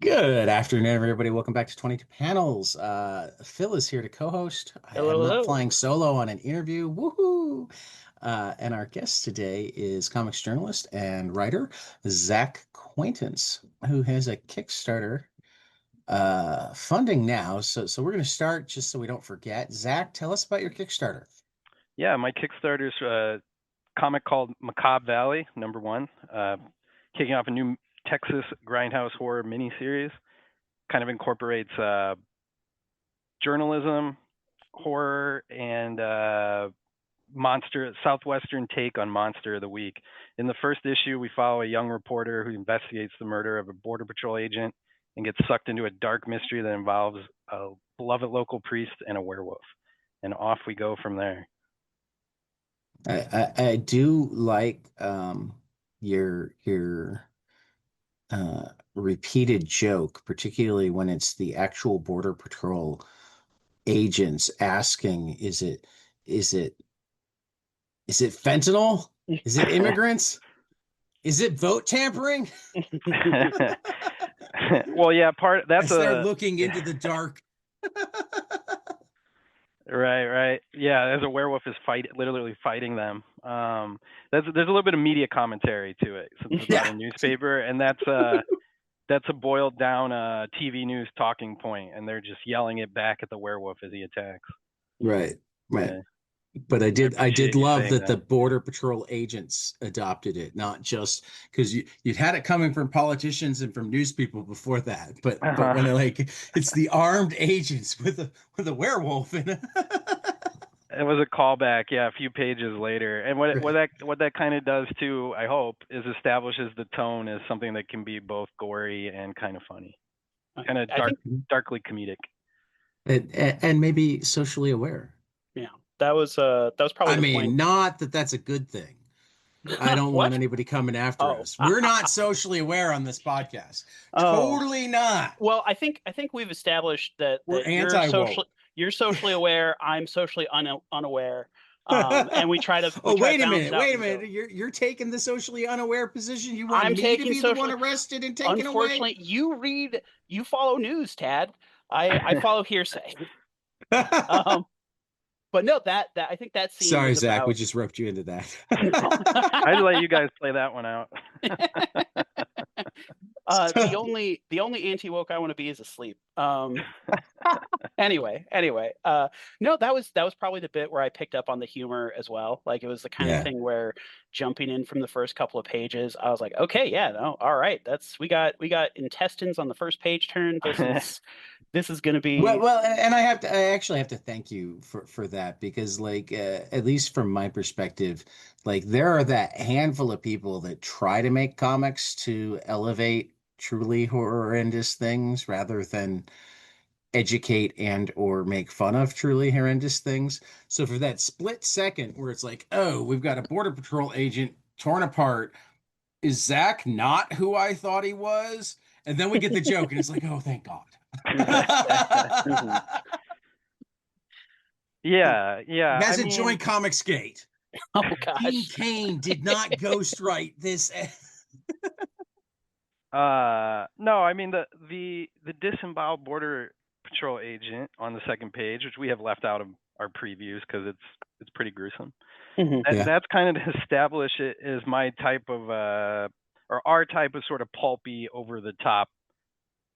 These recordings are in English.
Good afternoon, everybody. Welcome back to 22 Panels. Phil is here to co-host. I Hello, am not hello. flying solo on an interview. Woohoo! And our guest today is comics journalist and writer Zack Quaintance, who has a Kickstarter funding now. So we're going to start just so we don't forget. Zack, tell us about your Kickstarter. Yeah, my Kickstarter's a comic called Macabre Valley, #1. Kicking off a new Texas grindhouse horror miniseries. Kind of incorporates journalism, horror, and monster southwestern take on Monster of the Week. In the first issue, we follow a young reporter who investigates the murder of a Border Patrol agent and gets sucked into a dark mystery that involves a beloved local priest and a werewolf. And off we go from there. I do like your repeated joke, particularly when it's the actual Border Patrol agents asking, is it is it fentanyl? Is it immigrants? Is it vote tampering? Well, yeah, part that's As they're a looking into the dark. right. Yeah, as a werewolf is literally fighting them. There's a little bit of media commentary to it since it's not Yeah. a newspaper, and that's a boiled down TV news talking point, and they're just yelling it back at the werewolf as he attacks. Right. Right. Yeah, But I I appreciate did you love saying that the that. Border Patrol agents adopted it, not just because you'd had it coming from politicians and from news people before that, but when they're like it's the armed agents with a werewolf in it. It was a callback, yeah, a few pages later. And Right. what that kind of does too, I hope, is establishes the tone as something that can be both gory and kind of funny, kind of I think, darkly comedic. And maybe socially aware. yeah, that was probably I the point. mean, not that that's a good thing. I don't want What? anybody coming after Oh, us. We're not socially aware on this podcast. oh. Totally not. Well, I think we've established that We're you're anti-woke. socially aware. I'm socially unaware, and we Oh, try to wait a balance minute. out Wait in a the middle. minute. You're taking the socially unaware position. You want I'm me to taking be the one socially. arrested and taken away? Unfortunately, you follow news, Tad. I follow hearsay. Um, but no, that I think that scene Sorry, was Zach. We about. just roped you into that. No. I'd let you guys play that one out. The only anti-woke I want to be is asleep. Anyway, no, that was probably the bit where I picked up on the humor as well. Like it was the kind of Yeah. thing where jumping in from the first couple of pages, I was like, okay, yeah, no, all right, we got intestines on the first page turn. This is going to be. Well, and I actually have to thank you for that because, like, at least from my perspective, like there are that handful of people that try to make comics to elevate truly horrendous things rather than educate and or make fun of truly horrendous things. So for that split second where it's like, oh, we've got a Border Patrol agent torn apart. Is Zach not who I thought he was? And then we get the joke, and it's like, oh, thank God. Mhm. Yeah. I Hasn't mean, joined Comicsgate. Oh Dean gosh. Kane did not ghostwrite this. no, I mean the disemboweled border patrol agent on the second page, which we have left out of our previews because it's pretty gruesome. Mhm. Yeah. That's kind of to establish it as my type of or our type of sort of pulpy over the top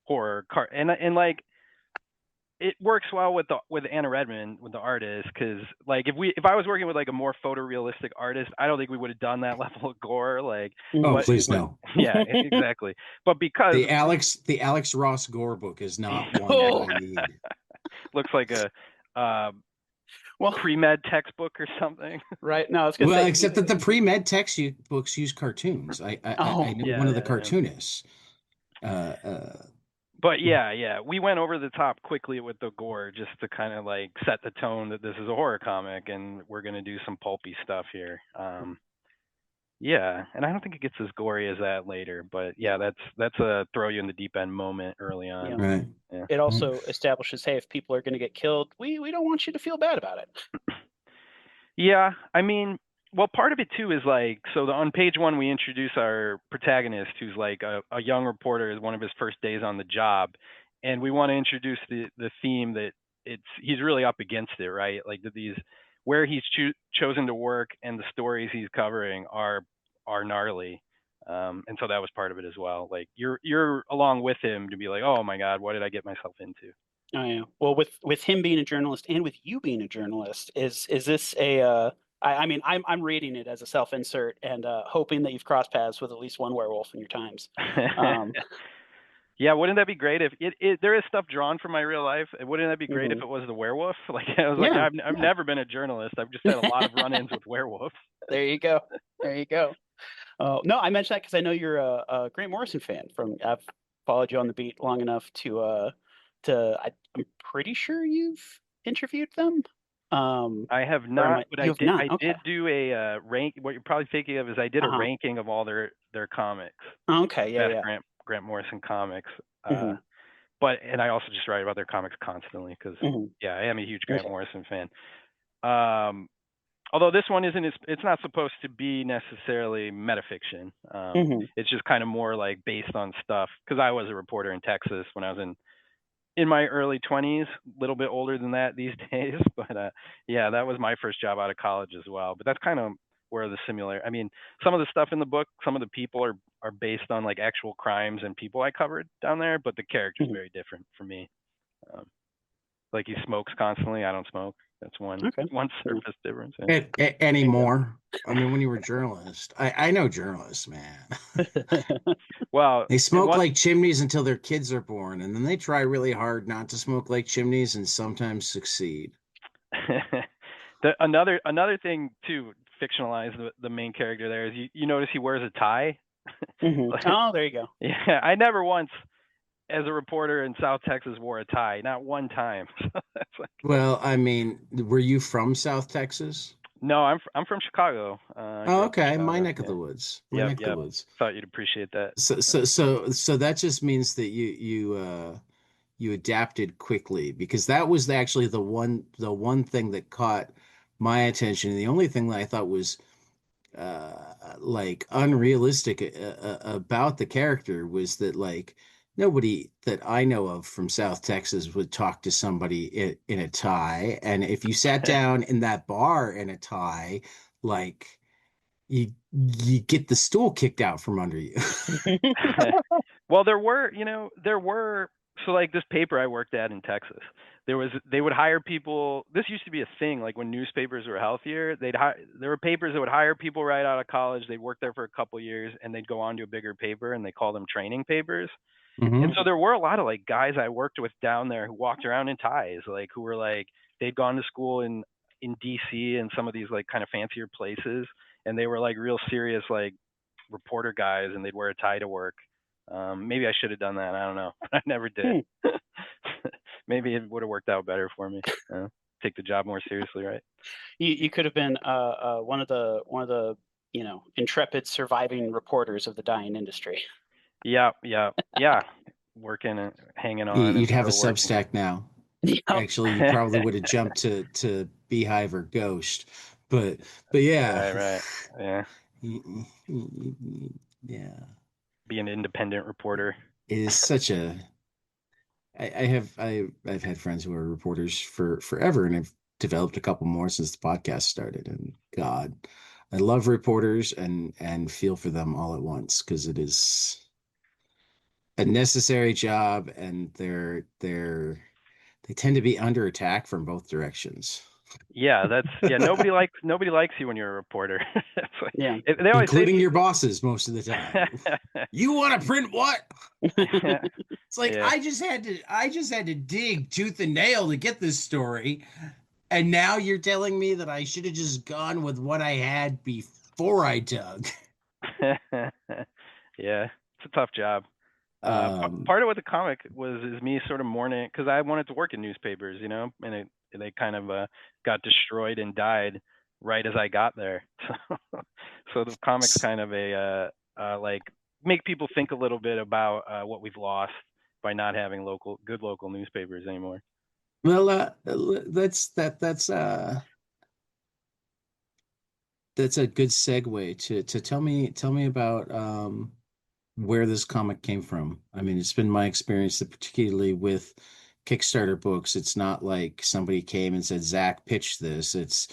horror car and like it works well with Anna Redmond with the artist because like if I was working with like a more photorealistic artist, I don't think we would have done that level of gore. Like, Oh, Mhm. please but no. yeah, exactly. But because The Alex Ross Gore book is not one that Oh I need. looks like a uh, well, pre-med textbook or something. right. No, I was gonna Well, say. except that the pre-med books use cartoons. I Oh, know one Yeah, of the yeah. cartoonists. Uh, uh, But yeah, we went over the top quickly with the gore just to kind of like set the tone that this is a horror comic and we're gonna do some pulpy stuff here. Yeah, and I don't think it gets as gory as that later, but yeah, that's a throw you in the deep end moment early yeah. on. right. Yeah. It also establishes, hey, if people are going to get killed, we don't want you to feel bad about it. Yeah, I mean, Well, part of it too is like, so on page 1 we introduce our protagonist, who's like a young reporter, is one of his first days on the job, and we want to introduce the theme that he's really up against it, right? Like that these where he's chosen to work and the stories he's covering are gnarly, and so that was part of it as well. Like you're along with him to be like, oh my God, what did I get myself into? Oh yeah. Well, with him being a journalist and with you being a journalist, is this a I mean, I'm reading it as a self-insert and hoping that you've crossed paths with at least one werewolf in your times. Yeah, wouldn't that be great if there is stuff drawn from my real life? Wouldn't that be great if Mhm. it was the werewolf? Like I was like, Yeah, I've yeah. never been a journalist. I've just had a lot of run-ins with werewolves. There you go. There you go. No, I mentioned that because I know you're a Grant Morrison fan. I've followed you on the beat long enough I'm pretty sure you've interviewed them. I have Or not, but you have not? I Okay. did do a rank. What you're probably thinking of is I did a Uh-huh. ranking of all their comics, Okay. Yeah. best Yeah. Grant Morrison comics. Hmm. But and I also just write about their comics constantly because Hmm. yeah, I am a huge Grant Okay. Morrison fan. Um, Although this one isn't, it's not supposed to be necessarily metafiction. Hmm. It's just kind of more like based on stuff. Because I was a reporter in Texas when I was in my early 20s, a little bit older than that these days. But yeah, that was my first job out of college as well. But that's kind of where the similar. I mean, some of the stuff in the book, some of the people are based on like actual crimes and people I covered down there, but the character's Hmm. very different for me. Um, like he smokes constantly. I don't smoke. That's Okay. one Yeah. surface difference. There you Anymore. I mean, when you were a journalist, I know journalists, man. go. Well, They and smoke one like chimneys until their kids are born, and then they try really hard not to smoke like chimneys and sometimes succeed. another thing to fictionalize the main character there is you notice he wears a tie. Hmm. Like, Oh, there you go. yeah, I never once as a reporter in South Texas wore a tie, not one time. So that's like Well, I mean, were you from South Texas? no, I'm from Chicago. I Oh, grew up in okay, my Chicago. neck of the Yeah. woods. My Yep. neck of the Yep. woods. Thought you'd appreciate that. So that just means that you adapted quickly because that was actually the one thing that caught my attention, and the only thing that I thought was like unrealistic about the character was that like nobody that I know of from South Texas would talk to somebody in a tie, and if you sat down in that bar in a tie, like you get the stool kicked out from under you. Well, there were so like this paper I worked at in Texas. They would hire people. This used to be a thing, like when newspapers were healthier. There were papers that would hire people right out of college. They'd work there for a couple years, and they'd go on to a bigger paper, and they call them training papers. And so Hmm. there were a lot of like guys I worked with down there who walked around in ties, like who were like they'd gone to school in DC and some of these like kind of fancier places, and they were like real serious like reporter guys, and they'd wear a tie to work. Maybe I should have done that. I don't know, but I never did. Hmm. Maybe it would have worked out better for me. Take the job more seriously, right? You could have been one of the intrepid surviving reporters of the dying industry. Yeah, yeah, yeah. Working and hanging on and You'd have a still working. Substack now. Yep. Actually, you probably would have jumped to Beehive or Ghost, but yeah, Right, right. Yeah. yeah. Be an independent reporter. It is such a. I've had friends who are reporters for forever, and I've developed a couple more since the podcast started. And God, I love reporters and feel for them all at once because it is a necessary job, and they tend to be under attack from both directions. Yeah, nobody likes you when you're a reporter. It's like, Yeah. they always say Including your bosses most of the time. You want to print what? It's like yeah. I just had to dig tooth and nail to get this story. And now you're telling me that I should have just gone with what I had before I dug. Yeah, it's a tough job. Um, Part of what the comic was is me sort of mourning because I wanted to work in newspapers, and they kind of got destroyed and died right as I got there. So the comic's kind of like make people think a little bit about what we've lost by not having good local newspapers anymore. well, that's that's a good segue to tell me about where this comic came from. I mean, it's been my experience that particularly with Kickstarter books, it's not like somebody came and said, Zach pitched this. It's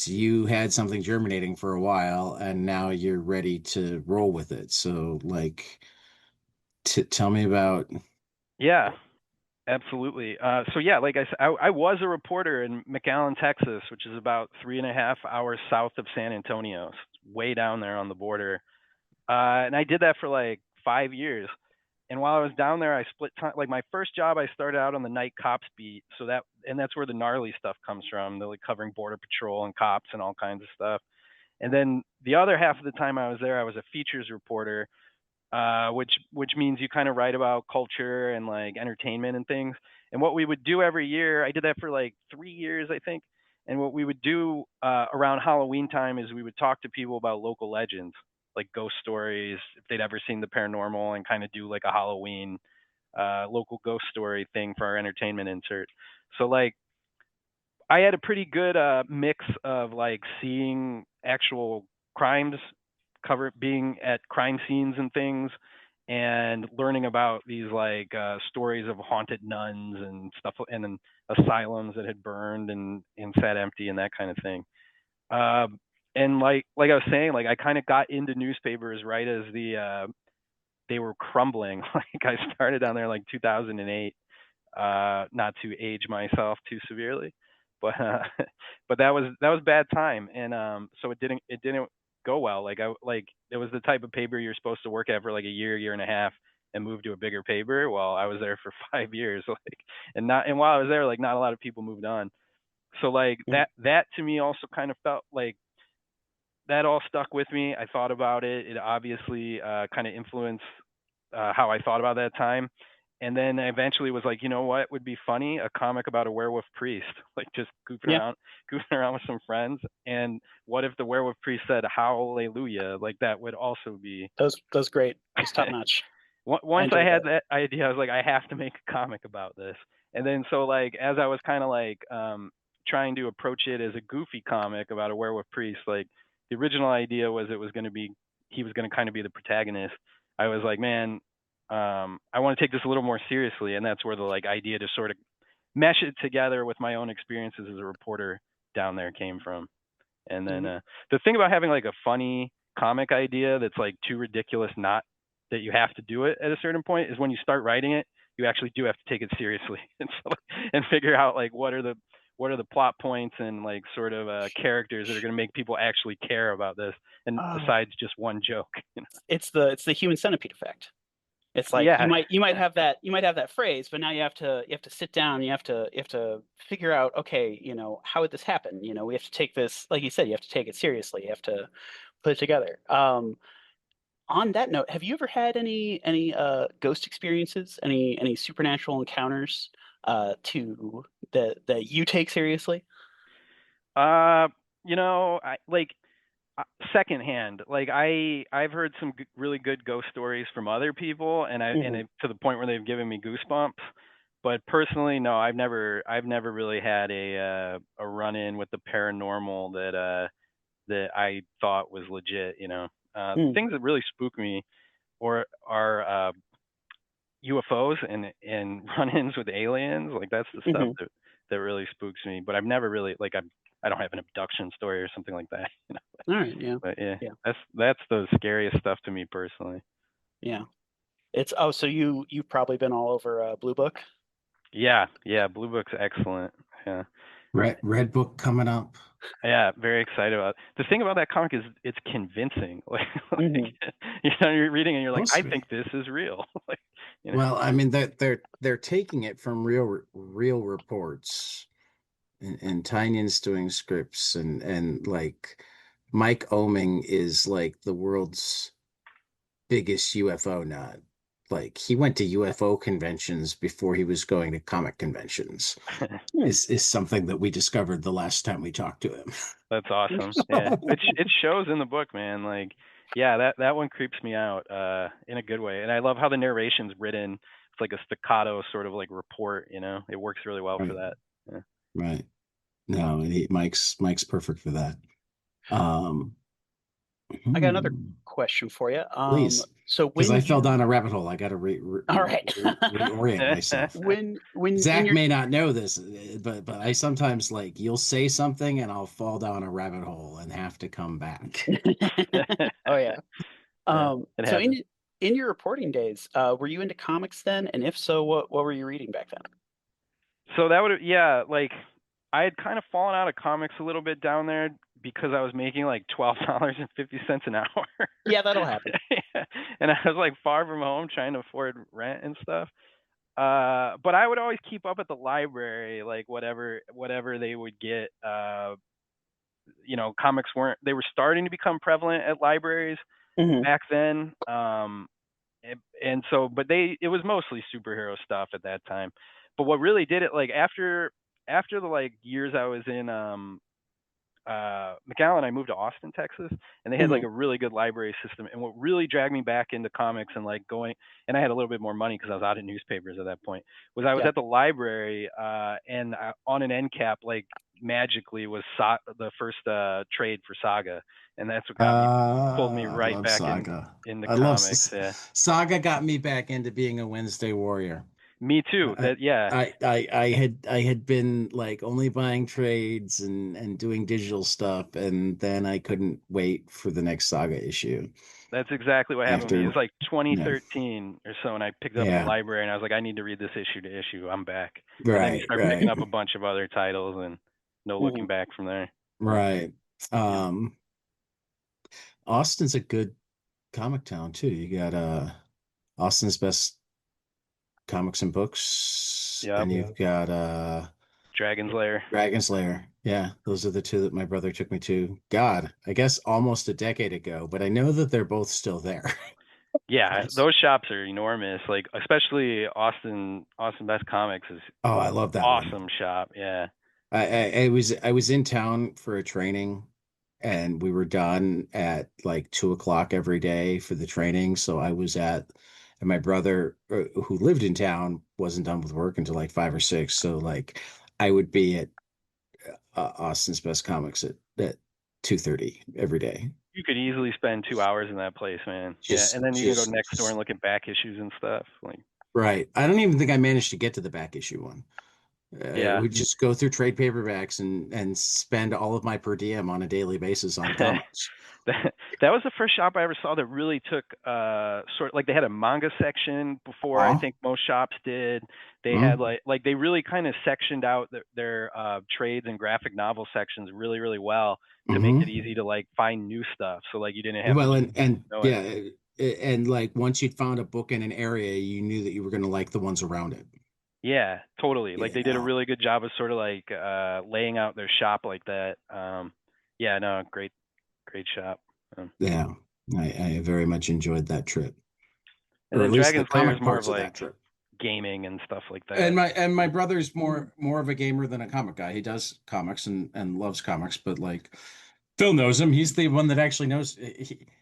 you had something germinating for a while and now you're ready to roll with it. So like t tell me about. Yeah, absolutely. So yeah, like I said, I was a reporter in McAllen, Texas, which is about 3.5 hours south of San Antonio, way down there on the border. And I did that for like 5 years. And while I was down there, I split time. Like my first job, I started out on the night cops beat. And that's where the gnarly stuff comes from. They're like covering border patrol and cops and all kinds of stuff. And then the other half of the time I was there, I was a features reporter, which means you kind of write about culture and like entertainment and things. And what we would do every year, I did that for like 3 years, I think. And what we would do around Halloween time is we would talk to people about local legends, like ghost stories, if they'd ever seen the paranormal, and kind of do like a Halloween local ghost story thing for our entertainment insert. So like I had a pretty good mix of like seeing actual crimes, being at crime scenes and things, and learning about these like stories of haunted nuns and stuff, and then asylums that had burned and sat empty and that kind of thing. And like I was saying, like I kind of got into newspapers right as they were crumbling. Like I started down there like 2008, not to age myself too severely, but but that was bad time, and so it didn't go well. Like it was the type of paper you're supposed to work at for like a year and a half and move to a bigger paper. Well, I was there for 5 years, like, and while I was there, like not a lot of people moved on. So like Mm. that to me also kind of felt like that all stuck with me. I thought about it. It obviously kind of influenced how I thought about that time. And then I eventually was like, you know what would be funny? A comic about a werewolf priest, like just Yeah, goofing around with some friends. And what if the werewolf priest said hallelujah? Like that would also be. that was great. It was top notch. I Once I enjoyed had that. that idea, I was like, I have to make a comic about this. And then so like as I was kind of like trying to approach it as a goofy comic about a werewolf priest, like the original idea was he was going to kind of be the protagonist. I was like, man, I want to take this a little more seriously, and that's where the like idea to sort of mesh it together with my own experiences as a reporter down there came from. And then Hmm. the thing about having like a funny comic idea that's like too ridiculous not that you have to do it at a certain point is when you start writing it, you actually do have to take it seriously and so, and figure out like what are the plot points and like sort of characters that are going to make people actually care about this, and Oh, besides just one joke. it's the human centipede effect. It's like Yeah. you might have that phrase, but now you have to sit down. You have to figure out, okay, how would this happen? We have to take this, like you said, you have to take it seriously. You have to put it together. On that note, have you ever had any ghost experiences, any supernatural encounters to that you take seriously? uh I like secondhand, like I've heard some really good ghost stories from other people, Hmm. to the point where they've given me goosebumps. But personally, no, I've never really had a run in with the paranormal that I thought was legit. The Mm. things that really spook me or are UFOs and run-ins with aliens. Like that's the stuff Hmm. that really spooks me. But I've never really like I don't have an abduction story or something like that. All right, yeah, But yeah, yeah, that's the scariest stuff to me personally. yeah. So you've probably been all over Blue Book. Yeah, yeah, Blue Book's excellent. Yeah. Red book coming up. Yeah, very excited about it. The thing about that comic is it's convincing. Like Hmm. you're reading and you're like, Supposed I to be. think this is real. Like, you know. Well, I mean they're taking it from real reports and Tynion's doing scripts and like Mike Oming is like the world's biggest UFO nut. Like he went to UFO conventions before he was going to comic conventions. Hmm. Is something that we discovered the last time we talked to him. That's awesome. Yeah. It shows in the book, man. Like, yeah, that one creeps me out in a good way. And I love how the narration's written. It's like a staccato sort of like report. It works really well for Right, that. Yeah. right. No, and Mike's perfect for that. Um, I got another hmm, question for you. please, So because when I fell down you, a rabbit hole. I got to all right, reorient myself. when in Zach your, may not know this, but I sometimes like you'll say something and I'll fall down a rabbit hole and have to come back. oh yeah. Yeah, it So happens. in your reporting days, were you into comics then? And if so, what were you reading back then? So that would, yeah, like I had kind of fallen out of comics a little bit down there because I was making like $12.50 an hour. Yeah, that'll happen. Yeah. And I was like far from home trying to afford rent and stuff. But I would always keep up at the library, like whatever they would get. Comics weren't, they were starting to become prevalent at libraries Hmm. back then. And so, but it was mostly superhero stuff at that time. But what really did it, like after the like years I was in McAllen, I moved to Austin, Texas, and they had like Hmm. a really good library system. And what really dragged me back into comics and like going, and I had a little bit more money because I was out in newspapers at that point, was I was Yeah. at the library and on an end cap, like magically was the first trade for Saga, and that's what pulled me I right love back Saga. into I love comics. Yeah, Saga got me back into being a Wednesday warrior. me too. I, That yeah, I had been like only buying trades and doing digital stuff, and then I couldn't wait for the next Saga issue. that's exactly what happened with me. It was After, like yeah, 2013 or so, and I picked it up at the yeah, library, and I was like, I need to read this issue to issue. I'm back. And then you right, start picking right, up a bunch of other titles, and no looking Hmm. back from there. right. Yeah, Um, Austin's a good comic town too. You got Austin's Best Comics and Books, yep. and you've got Dragon's Lair. Dragon's Lair. Yeah, those are the two that my brother took me to. God, I guess almost a decade ago, but I know that they're both still there. Yeah, Nice. those shops are enormous. Like especially Austin Best Comics is Oh, I love that one. awesome shop. Yeah. I was in town for a training and we were done at like 2 o'clock every day for the training. So I was and my brother who lived in town wasn't done with work until like 5 or 6. So like I would be at Austin's Best Comics at 2:30 every day. You could easily spend 2 hours in that place, man. Yeah, and then you can go next door and Just look at back issues and stuff. Like, right. I don't even think I managed to get to the back issue one. yeah. Would just go through trade paperbacks and spend all of my per diem on a daily basis on comics. That was the first shop I ever saw that really took sort like they had a manga section before I Aw. think most shops did. They had Mm, like they really kind of sectioned out their trades and graphic novel sections really really well to make it hmm. easy to like find new stuff. So like you didn't have to Well, just and know it. yeah, and like once you'd found a book in an area, you knew that you were going to like the ones around it. Yeah, totally. Like they did a Yeah, really good job of sort of like laying out their shop like that. Yeah, no, great shop. Um, yeah. I very much enjoyed that trip, and or at then least the Dragon's Lair is comic more of parts of like that trip. gaming and stuff like And that. my brother's more of a gamer than a comic guy. He does comics and loves comics, but like Phil knows him. He's the one that actually knows.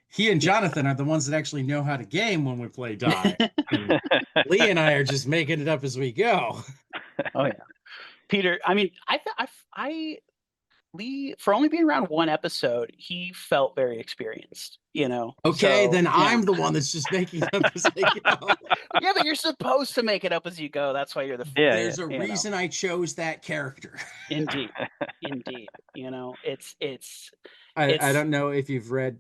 He and Yeah. Jonathan are the ones that actually know how to game when we play die. And Lee and I are just making it up as we go. Oh yeah. Peter, I mean, I Lee, for only being around one episode, he felt very experienced, you know. Okay, So then yeah, I'm the one that's just making it up as I go. yeah, but you're supposed to make it up as you go. That's why you're the, Yeah, There's a you know, reason I chose that character. indeed, indeed. You know, I it's. don't know if you've read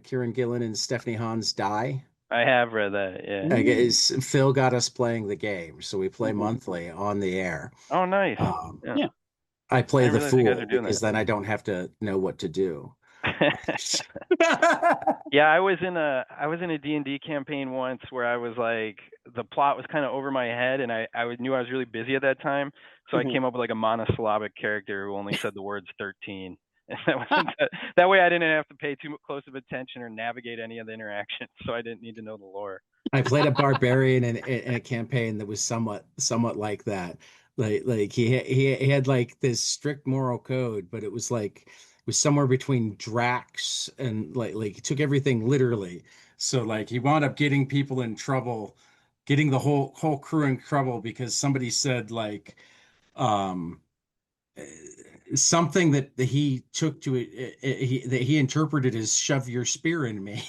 Kieran Gillen and Stephanie Hahn's Die. I have read that. Yeah. I Mm, guess Phil got us playing the game, so we play mhm. monthly on the air. Oh, nice. Um, Yeah, Yeah. I I play didn't the realize you guys are fool doing because that. then I don't have to know what to do. Yeah, I was in a D&D campaign once where I was like the plot was kind of over my head and knew I was really busy at that time, so I Mhm. came up with like a monosyllabic character who only said the words 13. And that way I didn't have to pay too close of attention or navigate any of the interactions, so I didn't need to know the lore. I played a barbarian in a campaign that was somewhat like that. Like he had like this strict moral code, but it was like it was somewhere between Drax and like he took everything literally. So like he wound up getting people in trouble, getting the whole crew in trouble because somebody said like um something that he took to it, that he interpreted as "shove your spear in me."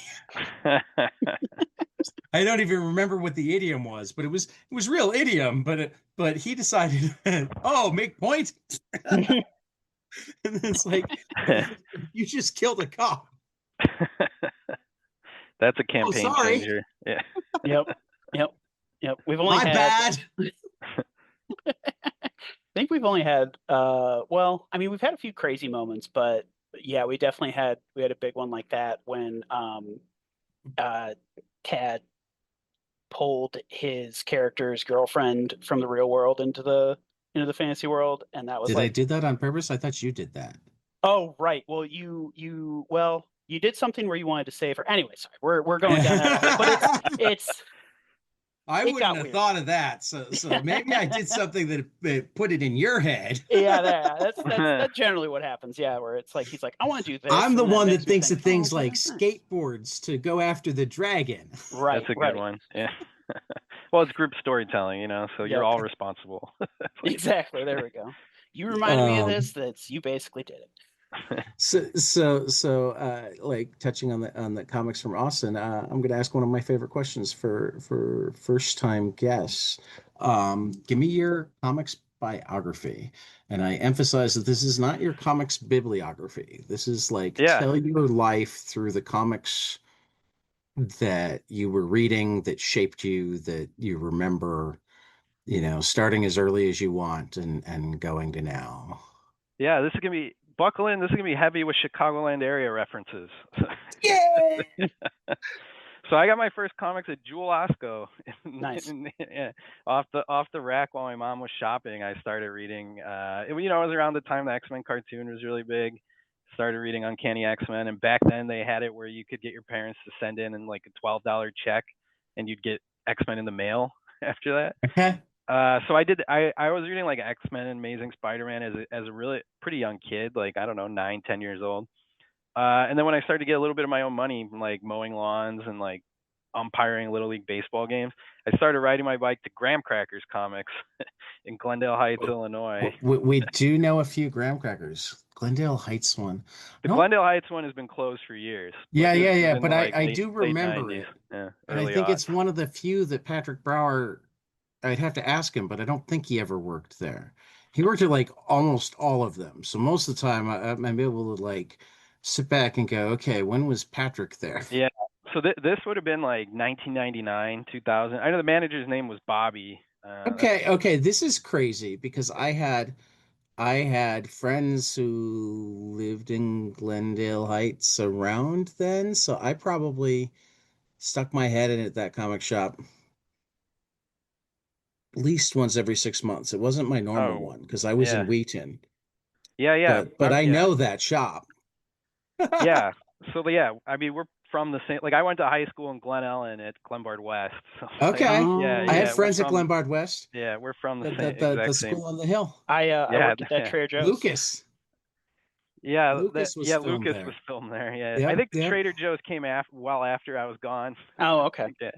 I don't even remember what the idiom was, but it was real idiom. But he decided, oh, make point, and it's like you just killed a cop. That's a Oh, campaign sorry. changer. Yeah. Yep. We've only My had. bad. I think we've only had. Well, I mean, we've had a few crazy moments, but yeah, we had a big one like that when Tad pulled his character's girlfriend from the real world into the fantasy world, and that was Did I like, do that on purpose? I thought you did that. oh right, well you did something where you wanted to save her. Anyway, sorry, we're going down that rabbit, but it's I it wouldn't got have weird. thought of that. So maybe I did something that put it in your head. Yeah, that's generally what happens. Yeah, where it's like he's like, I want to do this, I'm the and that one that makes me thinks think, of oh, things but like that's nice. skateboards to go after the dragon. Right, That's a good right. one. Yeah. Well, it's group storytelling, so you're Yep. all responsible. Exactly. There we go. You reminded me of this. That's you basically did it. Like touching on the comics from Austin, I'm going to ask one of my favorite questions for first time guests. Give me your comics biography, and I emphasize that this is not your comics bibliography. This is like Yeah. tell your life through the comics that you were reading, that shaped you, that you remember, starting as early as you want and going to now. Yeah, this is gonna be buckle in. This is gonna be heavy with Chicagoland area references. Yeah. So I got my first comics at Jewel Osco. Nice. Yeah, off the rack while my mom was shopping. I started reading. It was around the time the X-Men cartoon was really big. Started reading Uncanny X-Men, and back then they had it where you could get your parents to send in like a $12 check, and you'd get X-Men in the mail after that. Okay. So I did. I was reading like X-Men and Amazing Spider-Man as a really pretty young kid, like I don't know, 9, 10 years old. And then when I started to get a little bit of my own money, like mowing lawns and like umpiring Little League baseball games, I started riding my bike to Graham Crackers Comics in Glendale Heights, Illinois. We do know a few graham crackers. Glendale Heights one. The I don't. Glendale Heights one has been closed for years, but Yeah, this yeah, was yeah. in the But like I late do late remember 90s, it, yeah, and I early think aughts. it's one of the few that Patrick Brower. I'd have to ask him, but I don't think he ever worked there. He worked at like almost all of them. So most of the time, I'm able to like sit back and go, okay, when was Patrick there? Yeah. So this would have been like 1999, 2000. I know the manager's name was Bobby. Okay, okay. This is crazy because I had friends who lived in Glendale Heights around then, so I probably stuck my head in at that comic shop at least once every 6 months. It wasn't my normal Oh, one because I was yeah. in Wheaton, Yeah. but I Yeah. know that shop. Yeah. So yeah, I mean we're from the same. Like I went to high school in Glen Ellen at Glenbard West. So like, Okay. yeah, I had yeah, we're friends at from Glenbard West, yeah, we're from the the same the the, the exact same. school on the hill. I Yeah, worked at that yeah, Trader Joe's. Lucas. yeah. Lucas was filmed Lucas was there. filmed there. Yeah, I Yep, think the yep. Trader Joe's came well after I was gone. Oh, I okay. think that.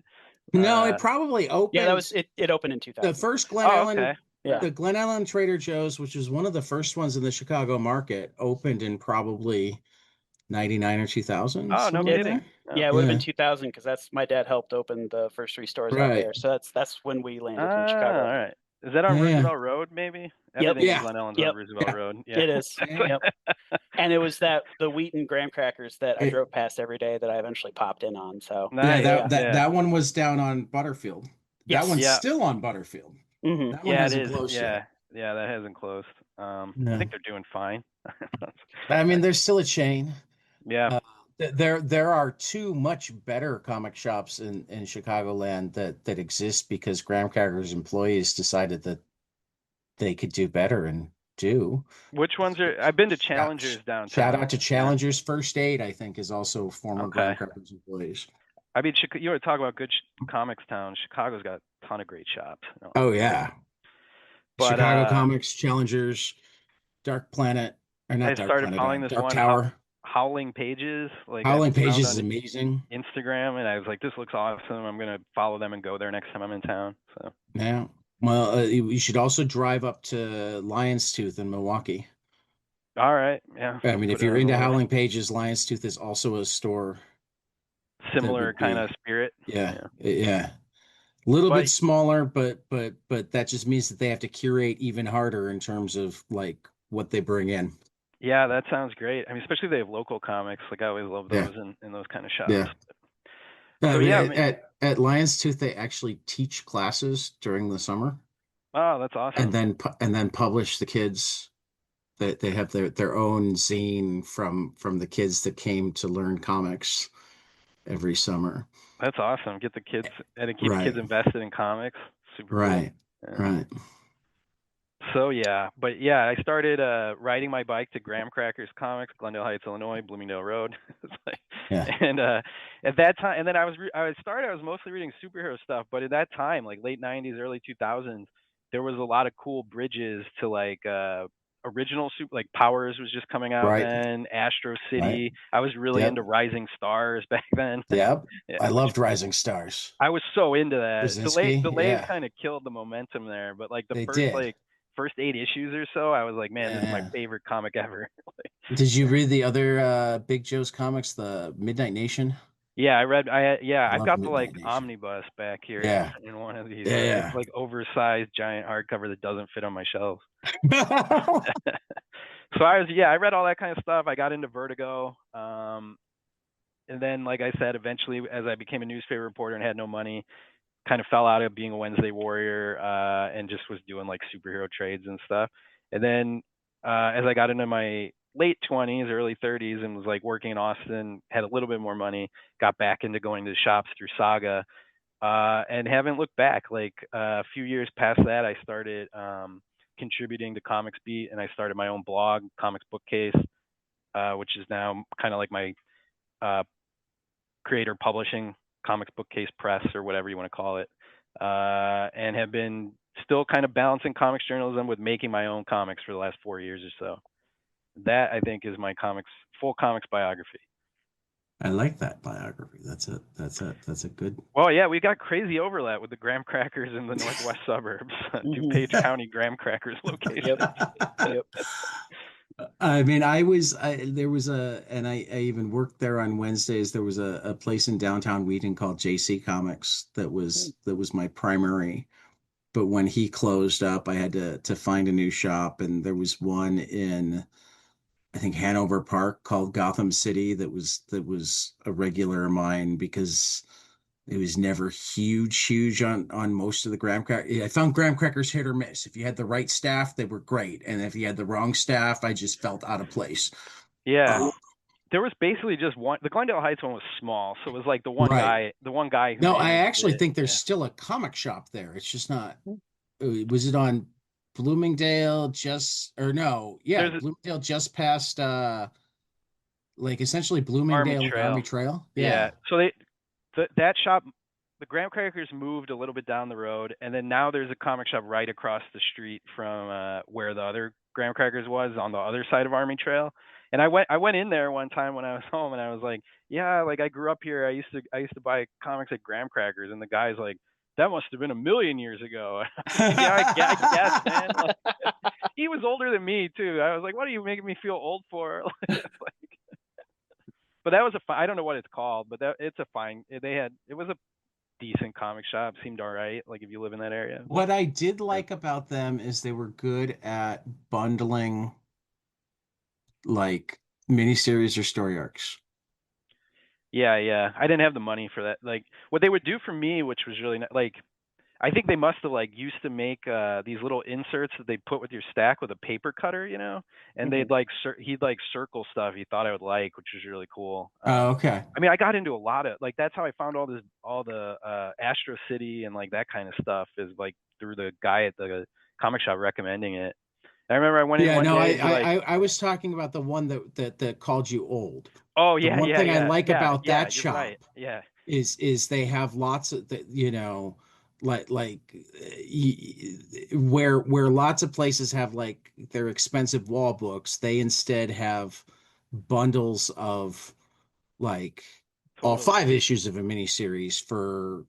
No, it probably Yeah, that was opened it. It opened in the 2000. first Glen Oh, Ellen, okay. Yeah. the Glen Ellen Trader Joe's, which was one of the first ones in the Chicago market, opened in probably 99 or 2000, Oh, no somewhere It, there. kidding. Oh. yeah, it would have been Yeah, 2000 because that's my dad helped open the first 3 stores out right. there. So that's when we landed in Ah, all Chicago. right. Is that on Yeah, yeah, Roosevelt Road, maybe? Yep. Everything in yeah, Glen Ellen's on Yep. Roosevelt yeah, Road. Yeah. It is. yeah. Yep. And it was the Wheaton graham crackers that I It, drove past every day that I eventually popped in on. So yeah, Nice. yeah. Yeah. that one was down on Butterfield. That one's Yes. Yeah. still on Butterfield. Hmm. That one Yeah, it hasn't is. closed yet. Yeah. Yeah, that hasn't closed. I No, think they're doing fine. I mean there's still a chain. Yeah. Uh, there are two much better comic shops in Chicagoland that exist because Graham Cracker's employees decided that they could do better and do. Which ones are? I've been to Shout, Challengers shout out downtown. to Yeah. Challengers First Aid, I think, is also former Graham Okay. Cracker's employees. I mean, you want to talk about good comics town? Chicago's got a ton of great shops. Oh yeah, But Chicago Comics, Challengers, Dark Planet, or I not Dark started Planet, following this Dark one Tower. Howling Pages. Like I Howling found Pages is on amazing. Instagram, and I was like, this looks awesome. I'm gonna follow them and go there next time I'm in town. So Yeah. Well, you should also drive up to Lion's Tooth in Milwaukee. All right. Yeah. I mean, if Put it you're on the into list. Howling Pages, Lion's Tooth is also a store that Similar would kind of be, spirit. yeah, Yeah. yeah. A little bit But smaller, but that just means that they have to curate even harder in terms of like what they bring in. yeah, that sounds great. I mean, especially they have local comics. Like I always love Yeah, those in those kind of shops. yeah. So I mean, yeah, at Lion's Tooth, they actually teach classes during the summer, oh, that's and awesome. then publish the kids. That they have their own zine from the kids that came to learn comics every summer. That's awesome. Get the kids and to keep kids Right, invested in comics. Super cool. right, Yeah. right. So yeah, but yeah, I started riding my bike to Graham Crackers Comics, Glendale Heights, Illinois, Bloomingdale Road. It's like, Yeah, and at that time, and then I was mostly reading superhero stuff, but at that time, like late '90s, early 2000s, there was a lot of cool bridges to like original super, like Powers was just coming out right, then, Astro right. City. I was really Yep, into Rising Stars back then. yep. Yeah, I which loved Rising Stars. I was so into that. Brzezinski, Delays yeah, kind of killed the momentum there, but like the they did. first 8 issues or so, I was like, man, this is my Yeah. favorite comic ever. Like, Did you read the other Big Joe's comics, the Midnight Nation? yeah, I I've loved got the like Midnight Nation. omnibus back here Yeah, in one of these. It's yeah, like oversized giant hardcover that doesn't fit on my shelves. yeah. So I read all that kind of stuff. I got into Vertigo. And then, like I said, eventually, as I became a newspaper reporter and had no money, kind of fell out of being a Wednesday Warrior and just was doing like superhero trades and stuff. And then as I got into my late 20s, early 30s, and was like working in Austin, had a little bit more money, got back into going to the shops through Saga, and haven't looked back. Like a few years past that, I started contributing to Comics Beat, and I started my own blog, Comics Bookcase, which is now kind of like my uh, creator publishing, Comics Bookcase Press, or whatever you want to call it, and have been still kind of balancing comics journalism with making my own comics for the last 4 years or so. That I think is my full comics biography. I like that biography. That's a good. Well, yeah, we got crazy overlap with the Graham Crackers in the northwest suburbs, DuPage County Graham Crackers location. Yep. Yep. I mean, there was and I even worked there on Wednesdays. There was a place in downtown Wheaton called JC Comics that was my primary. But when he closed up, I had to find a new shop, and there was one in I think Hanover Park called Gotham City that was a regular of mine because it was never huge on most of the graham crackers. I found graham crackers hit or miss. If you had the right staff, they were great, and if you had the wrong staff, I just felt out of place. Yeah, Uh, there was basically just one. The Glendale Heights one was small, so it was like right. the one guy who No, I managed actually it. think there's Yeah. still a comic shop there. It's just not. Was it on Bloomingdale? Just or no? Yeah, There's Bloomingdale just past like essentially Army Bloomingdale and Army Trail. Trail. Yeah. Yeah. So that shop, the Graham Crackers moved a little bit down the road, and then now there's a comic shop right across the street from where the other Graham Crackers was on the other side of Army Trail. And I went in there one time when I was home, and I was like, yeah, like I grew up here. I used to buy comics at Graham Crackers, and the guy's like, that must have been a million years ago. I was like, yeah, I guess, man. Like, he was older than me too. I was like, what are you making me feel old for? But that was I don't know what it's called, but it's a fine. It was a decent comic shop. Seemed all right. Like if you live in that area. What I did Yeah. like about them is they were good at bundling like miniseries or story arcs. Yeah, yeah. I didn't have the money for that. Like what they would do for me, which was really like I think they must have like used to make these little inserts that they put with your stack with a paper cutter, you know, and Mhm. he'd like circle stuff he thought I would like, which was really cool. Oh, okay. I mean, I got into a lot of like that's how I found all the Astro City and like that kind of stuff is like through the guy at the comic shop recommending it. I remember I went in Yeah, one no, day. He like, I was talking about the one that called you old. oh The yeah, one yeah, thing I yeah, like yeah, about yeah. that You're right. shop Yeah, is they have lots of the, like where lots of places have like their expensive wall books, they instead have bundles of like all totally. 5 issues of a miniseries for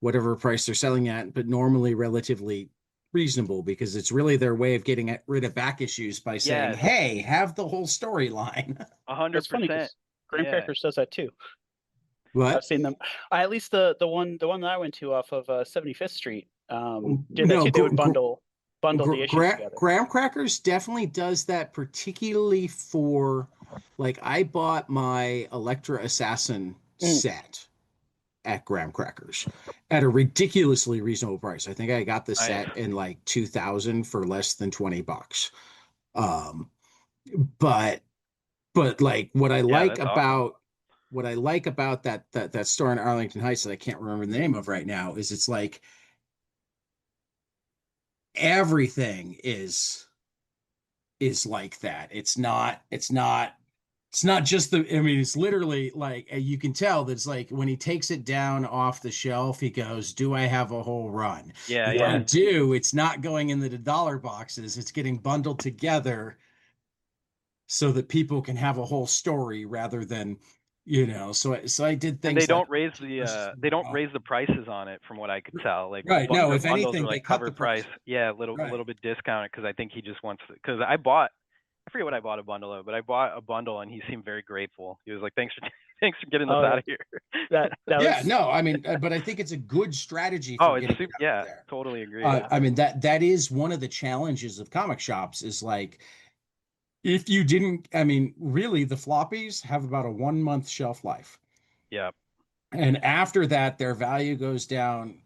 whatever price they're selling at, but normally relatively reasonable because it's really their way of getting rid of back issues by saying, Yes, "Hey, have the whole storyline." That's funny 100%. because Graham Yeah. Crackers does that too. I've What? seen them. At least the one that I went to off of 75th Street did that No, too. They would bundle the issues together. Graham Crackers definitely does that, particularly for, like, I bought my Electra Assassin Mm, set at Graham Crackers at a ridiculously reasonable price. I think I got the Nice. set in like 2000 for less than $20. Um, but like Yeah, that's awesome. what I like about that store in Arlington Heights that I can't remember the name of right now is it's like everything is like that. It's not just I mean, it's literally like you can tell that it's like when he takes it down off the shelf, he goes, "Do I have a whole run?" Yeah, If yeah. you do, it's not going into the dollar boxes. It's getting bundled together so that people can have a whole story rather than, so I did And they things like don't raise the prices on it from what I could tell. Like right. No, their if bundles are anything, they like cut cover the price. price. Yeah, a Right. little bit discounted because I think he just wants because I forget what I bought a bundle of, but I bought a bundle and he seemed very grateful. He was like, "Thanks for thanks for getting this oh out yeah, of here." that Yeah, was no, I mean, but I think it's a good strategy for Oh, it's getting it super. out Yeah, there. totally agree. yeah. I mean that is one of the challenges of comic shops is like if you didn't, I mean, really the floppies have about a 1 month shelf life. Yeah, And after that, their value goes down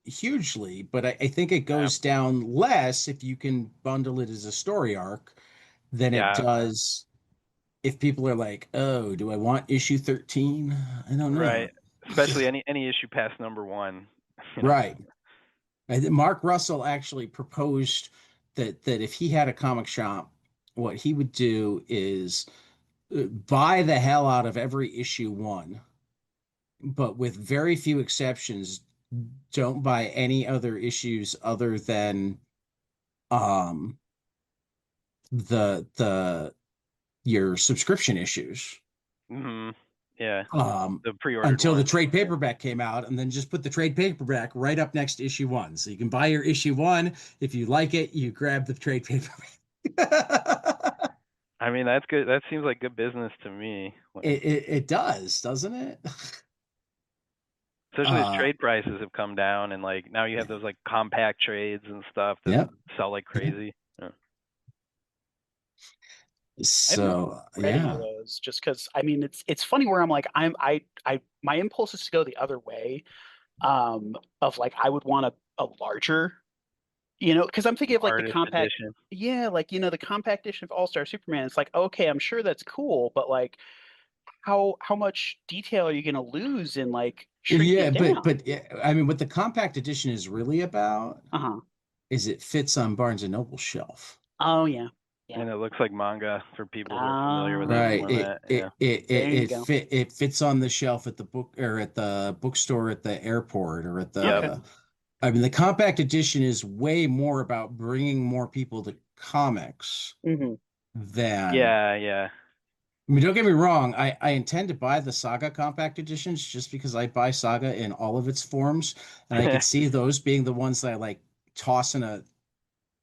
hugely, but I think it yeah, goes down less if you can bundle it as a story arc than it yeah. does if people are like, "Oh, do I want issue 13?" I don't know. Right. Especially any issue past number one. You know. Right. I think Mark Russell actually proposed that if he had a comic shop, what he would do is buy the hell out of every issue one, but with very few exceptions, don't buy any other issues other than um the your subscription issues. Hmm. Yeah. Um The pre-ordered until the ones. trade paperback came out, and then just put the trade paperback right up next to issue one. So you can buy your issue one. If you like it, you grab the trade paperback. I mean, that's good. That seems like good business to me. It does, doesn't it? Especially as Uh trade prices have come down, and like now you have those like compact trades and stuff that yep. sell like Yep. crazy. Yeah. I haven't So read any of yeah. those just because I mean it's funny where I'm like I my impulse is to go the other way of like I would want a larger because I'm thinking of like the Artist compact edition. yeah like the compact edition of All-Star Superman. It's like okay, I'm sure that's cool, but like how much detail are you going to lose in like shrinking Yeah, it down? but yeah, I mean what the compact edition is really about Uh-huh. is it fits on Barnes and Noble shelf. Oh yeah. Yeah. And it looks like manga for people who are familiar with that Ah, Right. format. Yeah. there you go. It fits on the shelf at the book or at the bookstore at the airport or at Yep. Okay. the I mean the compact edition is way more about bringing more people to comics Hmm. than Yeah. Yeah. I mean don't get me wrong, I intend to buy the Saga compact editions just because I buy Saga in all of its forms and I could see those being the ones that I like toss in a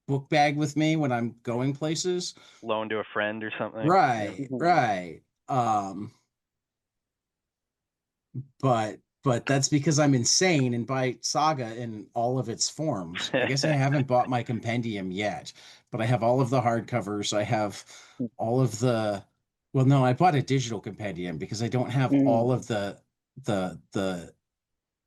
book bag with me when I'm going places. Loan to a friend or something. Yeah. Right, Hmm. right. But that's because I'm insane and buy Saga in all of its forms. I guess I haven't bought my compendium yet, but I have all of the hardcovers. I have all of the well, no, I bought a digital compendium because I don't have Mm. all of the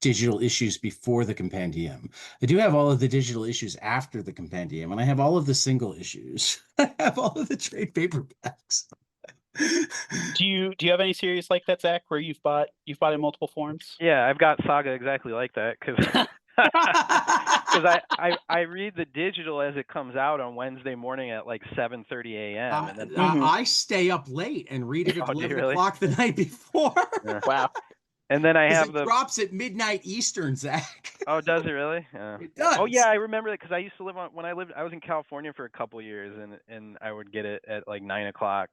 digital issues before the compendium. I do have all of the digital issues after the compendium, and I have all of the single issues. I have all of the trade paperbacks. Do you have any series like that, Zach, where you've bought in multiple forms? Yeah, I've got Saga exactly like that because I read the digital as it comes out on Wednesday morning at like 7:30 a.m. and then Hmm. I stay up late and read it at oh, do you 11 really? o'clock the night before. Yeah. Wow. And then I Because have it the drops at midnight Eastern, Zach. oh, does it really? Yeah. It Oh yeah, does. I remember that because I used to live on when I was in California for a couple years and I would get it at like 9 o'clock.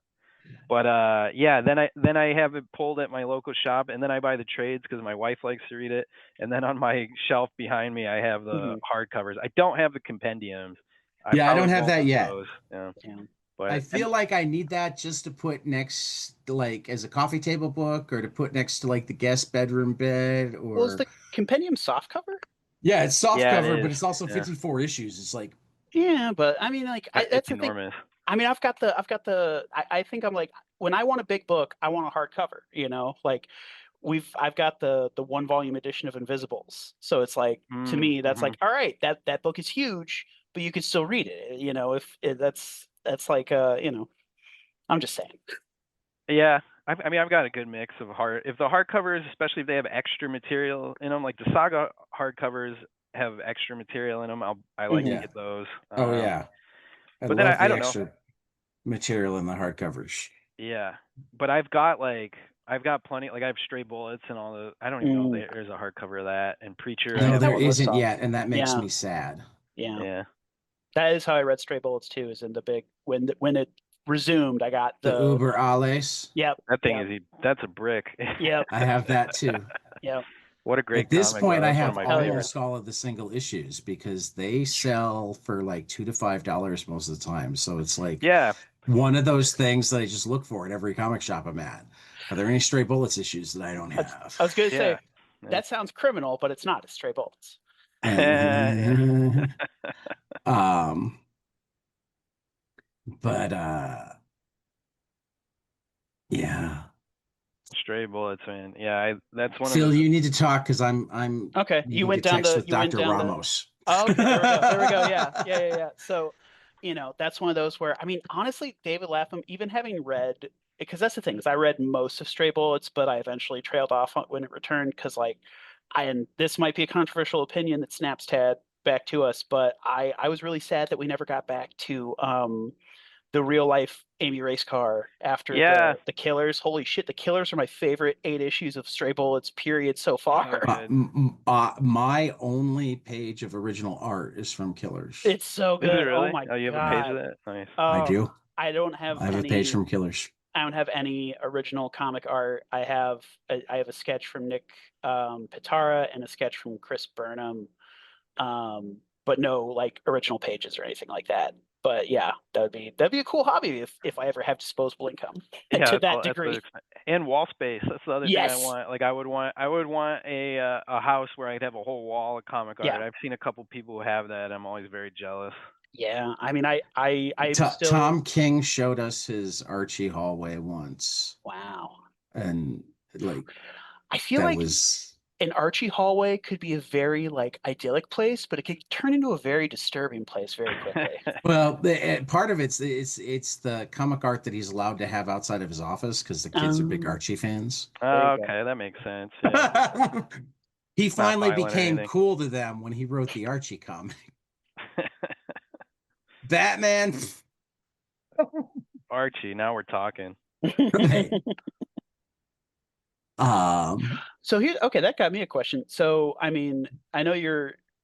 But yeah, then I have it pulled at my local shop, and then I buy the trades because my wife likes to read it. And then on my shelf behind me, I have the hardcovers. I don't have the compendiums. I Yeah, I probably don't have won't that with yet. those. Yeah, Yeah. I but feel like I need that just to put next, like as a coffee table book, or to put next to like the guest bedroom bed, Well, is or the compendium soft cover? yeah, it's soft yeah, it cover, but is. it's also Yeah, 54 issues. It's like, Yeah, but I mean, like, it's that's the thing. enormous. I mean, I think I'm like, when I want a big book, I want a hardcover, like I've got the one volume edition of Invisibles. So it's like, to me, that's Mm-hmm. like, all right, that book is huge, but you can still read it, if that's like, I'm just saying. Yeah, I mean, I've got a good mix of if the hardcovers, especially if they have extra material in them, like the Saga hardcovers have extra material in them. I like to Mhm. yeah. get those. Oh yeah. I But then love I the don't know. extra material in the hardcovers. Yeah, but I've got plenty. Like I have Stray Bullets and all the. I don't even know if Mm. there's a hardcover of that. And Preacher, I I No, think have that there one both. was isn't soft. yet, and that makes Yeah, me sad. yeah. Yeah, That is how I read Stray Bullets too, is in the big when it resumed, I got The the Uber Alles, yep, that thing yep, is that's a brick. yep, I have that too. yep. What a At great this comic though. point, I That's one of have my Hell yeah. favorites. almost all of the single issues because they sell for like $2 to $5 most of the time. So it's like Yeah, one of those things that I just look for at every comic shop I'm at. Are there any Stray Bullets issues that I don't I have? was gonna yeah. say that sounds criminal, but it's not. It's Stray Bullets. Yeah. um, but yeah. Stray Bullets, man. Yeah, that's one of Phil, the. you need to talk because I'm Okay, needing to text with Dr. Ramos. Oh, okay, there we go. There we go. Yeah, yeah, yeah, yeah. So, that's one of those where, I mean, honestly, David Lapham, even having read, because that's the thing, is I read most of Stray Bullets, but I eventually trailed off when it returned because, like, and this might be a controversial opinion that Snaps had back to us, but I was really sad that we never got back to the real life Amy Racecar after Yeah, the Killers. Holy shit, the Killers are my favorite 8 issues of Stray Bullets period so so far. good. My only page of original art is from Killers. It's so Is it good. Oh really? my Oh, you have a page of god. that? Nice. I Oh, do. I don't have I have a page any. from Killers. I don't have any original comic art. I have a sketch from Nick Pitara and a sketch from Chris Burnham, but no like original pages or anything like that. But yeah, that'd be a cool hobby if I ever have disposable income Yeah, to that that's degree. and wall space. That's the other thing I Yes. want. Like I would want a house where I'd have a whole wall of comic art. Yeah. I've seen a couple people who have that. I'm always very jealous. Yeah. I mean, I'm still. Tom King showed us his Archie hallway once, Wow. and like I feel that like was an Archie hallway could be a very like idyllic place, but it could turn into a very disturbing place very quickly. well, part of it's the comic art that he's allowed to have outside of his office because the kids are big Um, Archie fans. there you Oh, go. okay, that makes sense. Yeah, He it's not finally violent or became anything. cool to them when he wrote the Archie comic. Batman. Archie, now we're talking. Right. Um, So okay, that got me a question. So I mean, I know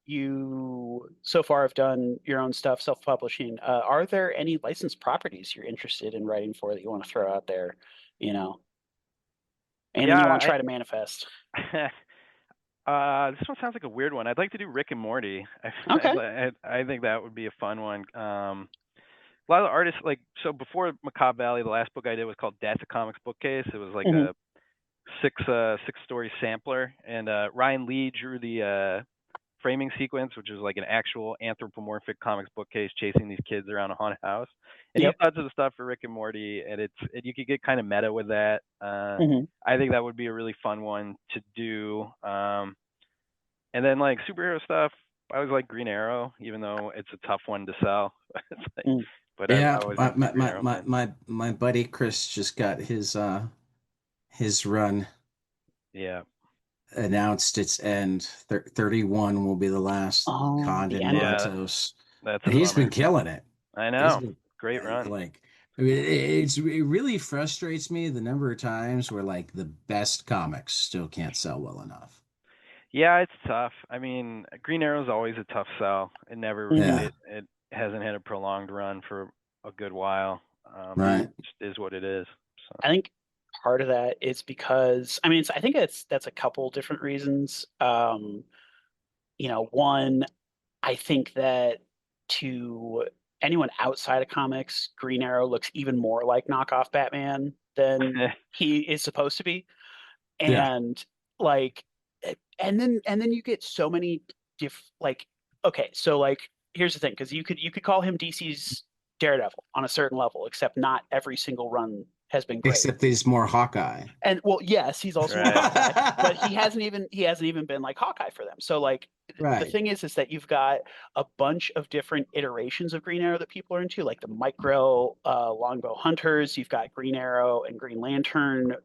you so far have done your own stuff, self-publishing. Are there any licensed properties you're interested in writing for that you want to throw out there? You know, anything you want to Yeah, try to manifest? this one sounds like a weird one. I'd like to do Rick and Morty. Okay. I think that would be a fun one. A lot of the artists so before Macabre Valley, the last book I did was called Death a Comics Bookcase. It was like Hmm. a six story sampler, and Ryan Lee drew the framing sequence, which is like an actual anthropomorphic comics bookcase chasing these kids around a haunted house. And he's Yep. done some stuff for Rick and Morty, and you could get kind of meta with that. Hmm. I think that would be a really fun one to do. And then like superhero stuff, I always like Green Arrow, even though it's a tough one to sell. It's like, Mm. but I've yeah, always my been a big my, Green my Arrow my fan. my my buddy Chris just got his run Yeah, announced its end. 31 will be the last Oh, the Condon end. yeah, Matos. that's a And he's been bummer. killing it. I He's know, been great run. like I mean, it really frustrates me the number of times where like the best comics still can't sell well enough. Yeah, it's tough. I mean, Green Arrow's always a tough sell. It never Hmm. Yeah. it hasn't had a prolonged run for a good while. Right. Just is what it is. So. I think part of that is because I think that's a couple different reasons. One, I think that to anyone outside of comics, Green Arrow looks even more like knockoff Batman than he is supposed to be. Yeah. And like and then you get so many okay, so like here's the thing, because you could call him DC's Daredevil on a certain level, except not every single run has been great. Except he's more Hawkeye. And well, yes, he's also more Hawkeye, but he hasn't even been like Hawkeye for them. So like the Right. thing is that you've got a bunch of different iterations of Green Arrow that people are into, like the micro longbow hunters. You've got Green Arrow and Green Lantern,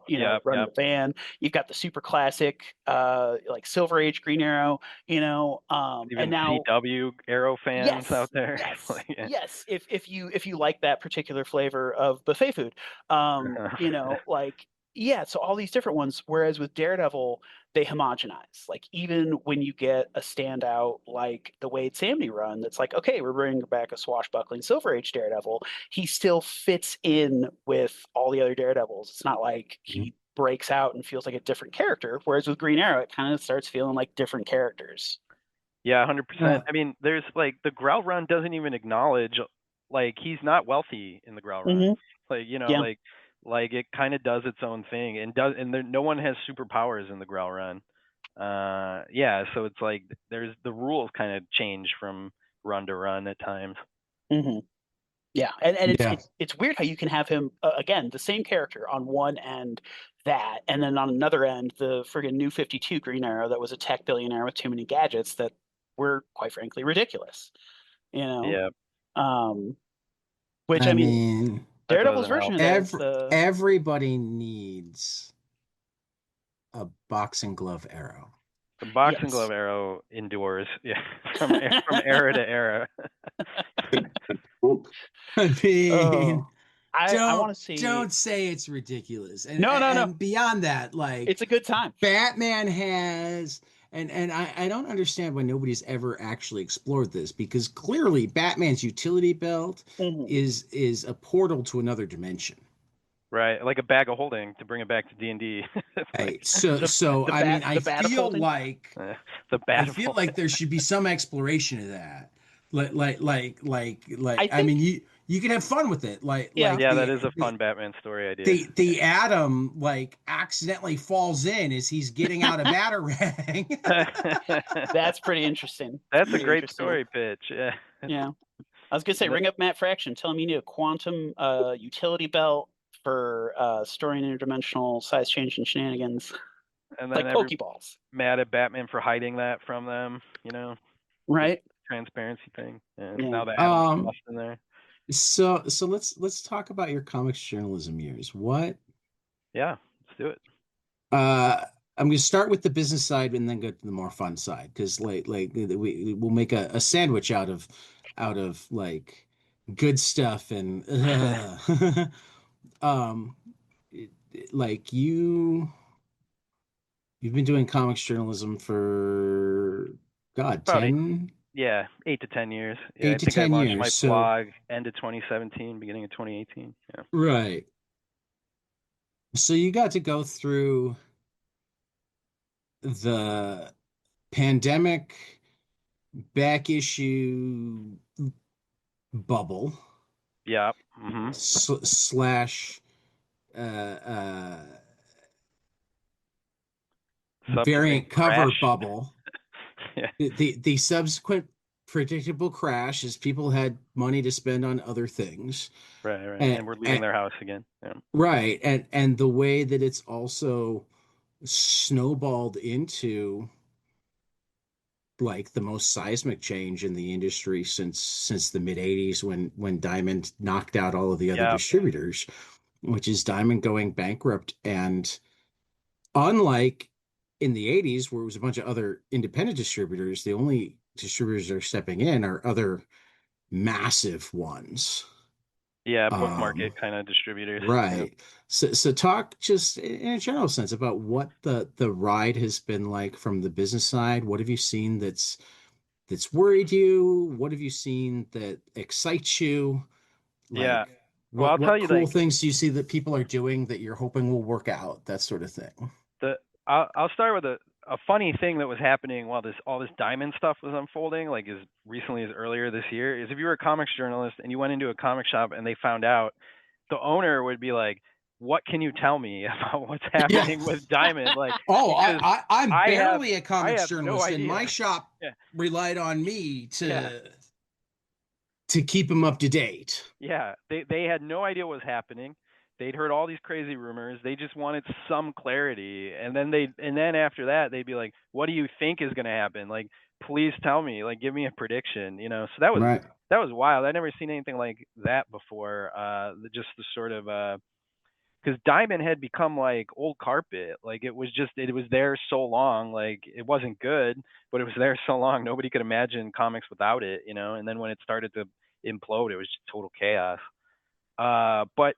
running the van. You've got the super classic like Silver Age Green Arrow, Even and now CW Arrow fans out there. Yes, Like, yeah. yes. If you like that particular flavor of buffet food, so all these different ones. Whereas with Daredevil, they homogenize. Like even when you get a standout like the Wade Samney run, that's like, okay, we're bringing back a swashbuckling Silver Age Daredevil. He still fits in with all the other Daredevils. It's not like he breaks out and feels like a different character. Whereas with Green Arrow, it kind of starts feeling like different characters. Yeah, 100%. I mean, there's like the Growl run doesn't even acknowledge like he's not wealthy in the Growl run. Like like it kind of does its own thing and no one has superpowers in the Growl run. So it's like there's the rules kind of change from run to run at times. Yeah, and it's weird how you can have him again, the same character on one end, and then on another end the friggin' New 52 Green Arrow that was a tech billionaire with too many gadgets that were quite frankly ridiculous. Yeah. Which I mean Daredevil's version of that is everybody needs a boxing glove arrow. The boxing glove arrow endures, from era to era. I mean, I want to see. Don't say it's ridiculous. And, no. And beyond that, like it's a good time. Batman has, and I don't understand why nobody's ever actually explored this, because clearly Batman's utility belt is a portal to another dimension. Right, like a bag of holding to bring it back to D&D. Right. I feel like there should be some exploration of that. You can have fun with it. That is a fun Batman story idea. The Atom accidentally falls in as he's getting out of Batarang. That's pretty interesting. That's a great story pitch. Yeah. Yeah. I was gonna say, ring up Matt Fraction, tell him you need a quantum utility belt for storing interdimensional size change and shenanigans. And then like Pokeballs. Mad at Batman for hiding that from them, Right. Transparency thing. And now that lost in there. So let's talk about your comics journalism years. What? Yeah, let's do it. I'm going to start with the business side and then go to the more fun side, because we'll make a sandwich out of like good stuff and like you've been doing comics journalism for God, 10? 8 to 10 years. Yeah, 8 to 10 I years. launched my blog end of 2017, beginning of 2018. Yeah. Right. So you got to go through the pandemic back issue bubble. Yeah. Slash variant cover bubble. Yeah. The subsequent predictable crash as people had money to spend on other things. Right. And we're leaving their house again. Yeah. Right. And the way that it's also snowballed into like the most seismic change in the industry since the mid 80s when Diamond knocked out all of the other distributors, which is Diamond going bankrupt. And unlike in the 80s where it was a bunch of other independent distributors, the only distributors that are stepping in are other massive ones. Yeah, book market kind of distributors. Right. Yeah. So talk just in a general sense about what the ride has been like from the business side. What have you seen that's worried you? What have you seen that excites you? Well, I'll tell What you, cool like things do you see that people are doing that you're hoping will work out? That sort of thing. I'll start with a funny thing that was happening while all this diamond stuff was unfolding, like as recently as earlier this year, is if you were a comics journalist and you went into a comic shop and they found out, the owner would be like, "What can you tell me about what's Yeah. happening with diamond?" Like, Oh, because I'm I have barely a comics no journalist, and idea. my shop Yeah, relied on me yeah, to keep them up to date. yeah. They had no idea what was happening. They'd heard all these crazy rumors. They just wanted some clarity, and then after that they'd be like, "What do you think is going to happen? Like, please tell me. Like, give me a prediction." You know. So Right. that was wild. I'd never seen anything like that before. Just the sort of because diamond had become like old carpet. Like it was there so long. Like it wasn't good, but it was there so long nobody could imagine comics without it. You know. And then when it started to implode, it was just total chaos. But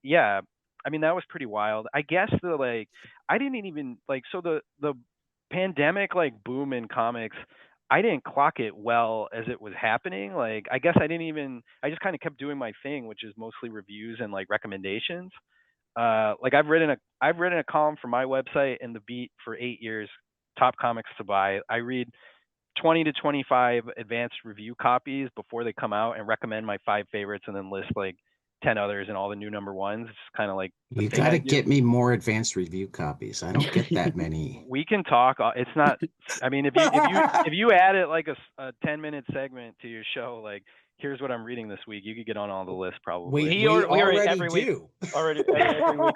yeah, I mean that was pretty wild. I guess I didn't even like so the pandemic like boom in comics. I didn't clock it well as it was happening. Like I guess I just kind of kept doing my thing, which is mostly reviews and like recommendations. Like I've written a column for my website and the Beat for 8 years. Top comics to buy. I read 20 to 25 advanced review copies before they come out and recommend my 5 favorites and then list like 10 others and all the new number ones. It's kind of like the You thing got I to do. get me more advanced review copies. I don't get that many. We can talk. It's not. I mean, if you added like a 10-minute segment to your show, like here's what I'm reading this week, you could get on all the lists probably. We already every week. do. Already every week.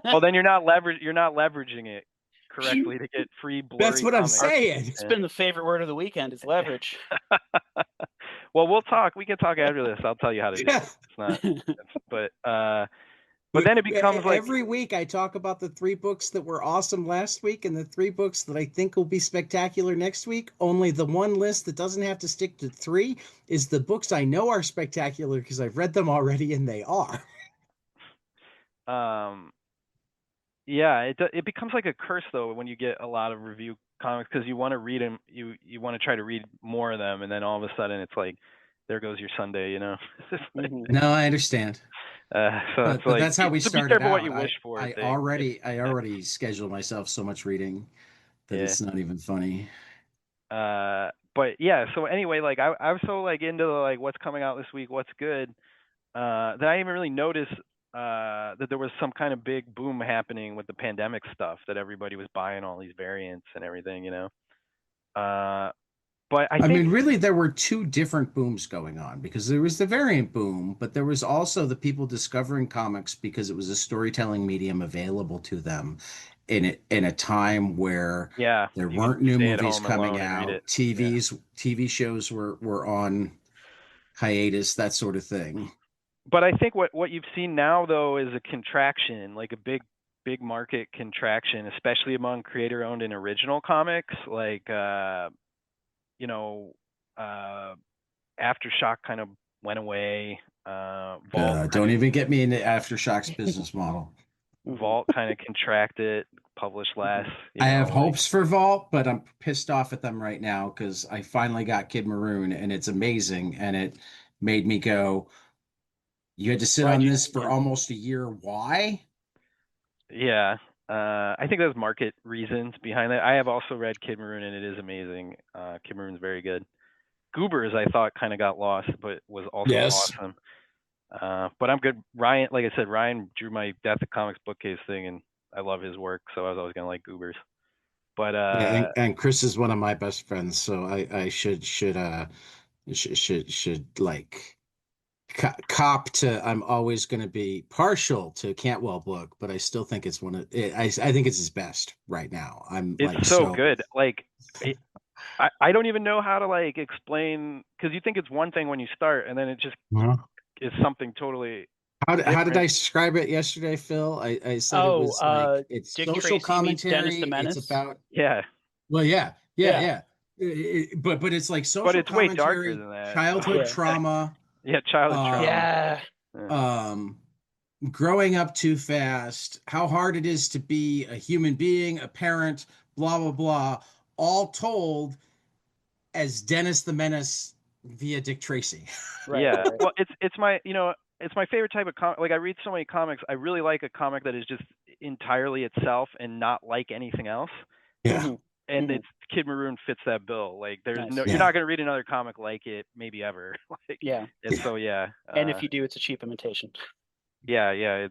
Well, then you're not leveraging it correctly to get free blurry That's what I'm comics. saying. It's been the favorite word of the weekend is leverage. Well, we'll talk. We can talk after this. I'll tell you how to do it. It's not. But then it becomes like every week I talk about the 3 books that were awesome last week and the 3 books that I think will be spectacular next week. Only the one list that doesn't have to stick to 3 is the books I know are spectacular because I've read them already and they are. Yeah, it becomes like a curse though when you get a lot of review comics because you want to read them, you want to try to read more of them, and then all of a sudden it's like, there goes your Sunday, you know. No, I understand. So it's like, that's how we so be started careful out. what you wish for. I already scheduled myself so much reading that it's not even funny. But yeah, so anyway, like I'm so like into like what's coming out this week, what's good, that I didn't even really notice that there was some kind of big boom happening with the pandemic stuff, that everybody was buying all these variants and everything, you know. But I mean, think really, there were 2 different booms going on because there was the variant boom, but there was also the people discovering comics because it was a storytelling medium available to them in a time where yeah, there you can weren't new stay at movies home coming alone and read it. out, TV shows were on hiatus, that sort of thing. But I think what you've seen now though is a contraction, like a big market contraction, especially among creator owned and original comics, like you know, Aftershock kind of went away. Vault Don't even get me into Aftershock's business model. Vault kind of contracted, published less. I have hopes for Vault, but I'm pissed off at them right now because I finally got Kid Maroon and it's amazing, and it made me go, you had to sit on this for almost a year. Why? Yeah. I think there's market reasons behind that. I have also read Kid Maroon and it is amazing. Kid Maroon's very good. Goobers, I thought kind of got lost, but was also awesome. But I'm good. Ryan, like I said, Ryan drew my Death of Comics bookcase thing, and I love his work, so I was always gonna like Goobers. But yeah, and Chris is one of my best friends, so I should like cop to. I'm always going to be partial to Cantwell book, but I still think it's one of. I think it's his best right now. It's like so good. Like, I don't even know how to like explain, because you think it's one thing when you start, and then it just is something totally. How did I describe it yesterday, Phil? I said it was like it's Dick social Tracy commentary. Menace? It's about Well, yeah. But it's like social but it's way commentary, darker than that. childhood trauma. Yeah, childhood trauma. Growing up too fast, how hard it is to be a human being, a parent, blah blah blah, all told as Dennis the Menace via Dick Tracy. Well, it's my, it's my favorite type of comic. Like I read so many comics. I really like a comic that is just entirely itself and not like anything else. Yeah. Mhm. And Mhm. it's Kid Maroon fits that bill. Like there's Nice. no, you're Yeah. not gonna read another comic like it, maybe ever. Like, Yeah. and Yeah. so yeah, And if you do, it's a cheap imitation. yeah,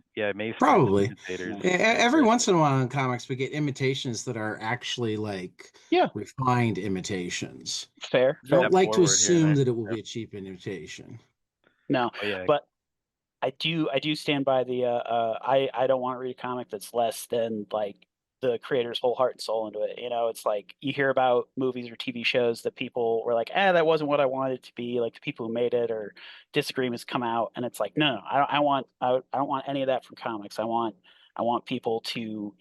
Probably. imitators. Yeah. Every once in a while in comics, we get imitations that are actually like Yeah. refined imitations. Fair. I Fair. don't Step like to forward here and assume there. that it will Yep. be a cheap imitation. No, Oh yeah, but I do stand by the I don't want to read a comic that's less than like the creator's whole heart and soul into it. You know, it's like you hear about movies or TV shows that people were like, that wasn't what I wanted it to be. Like the people who made it, or disagreements come out, and it's like, no, I don't want any of that from comics. I want people to,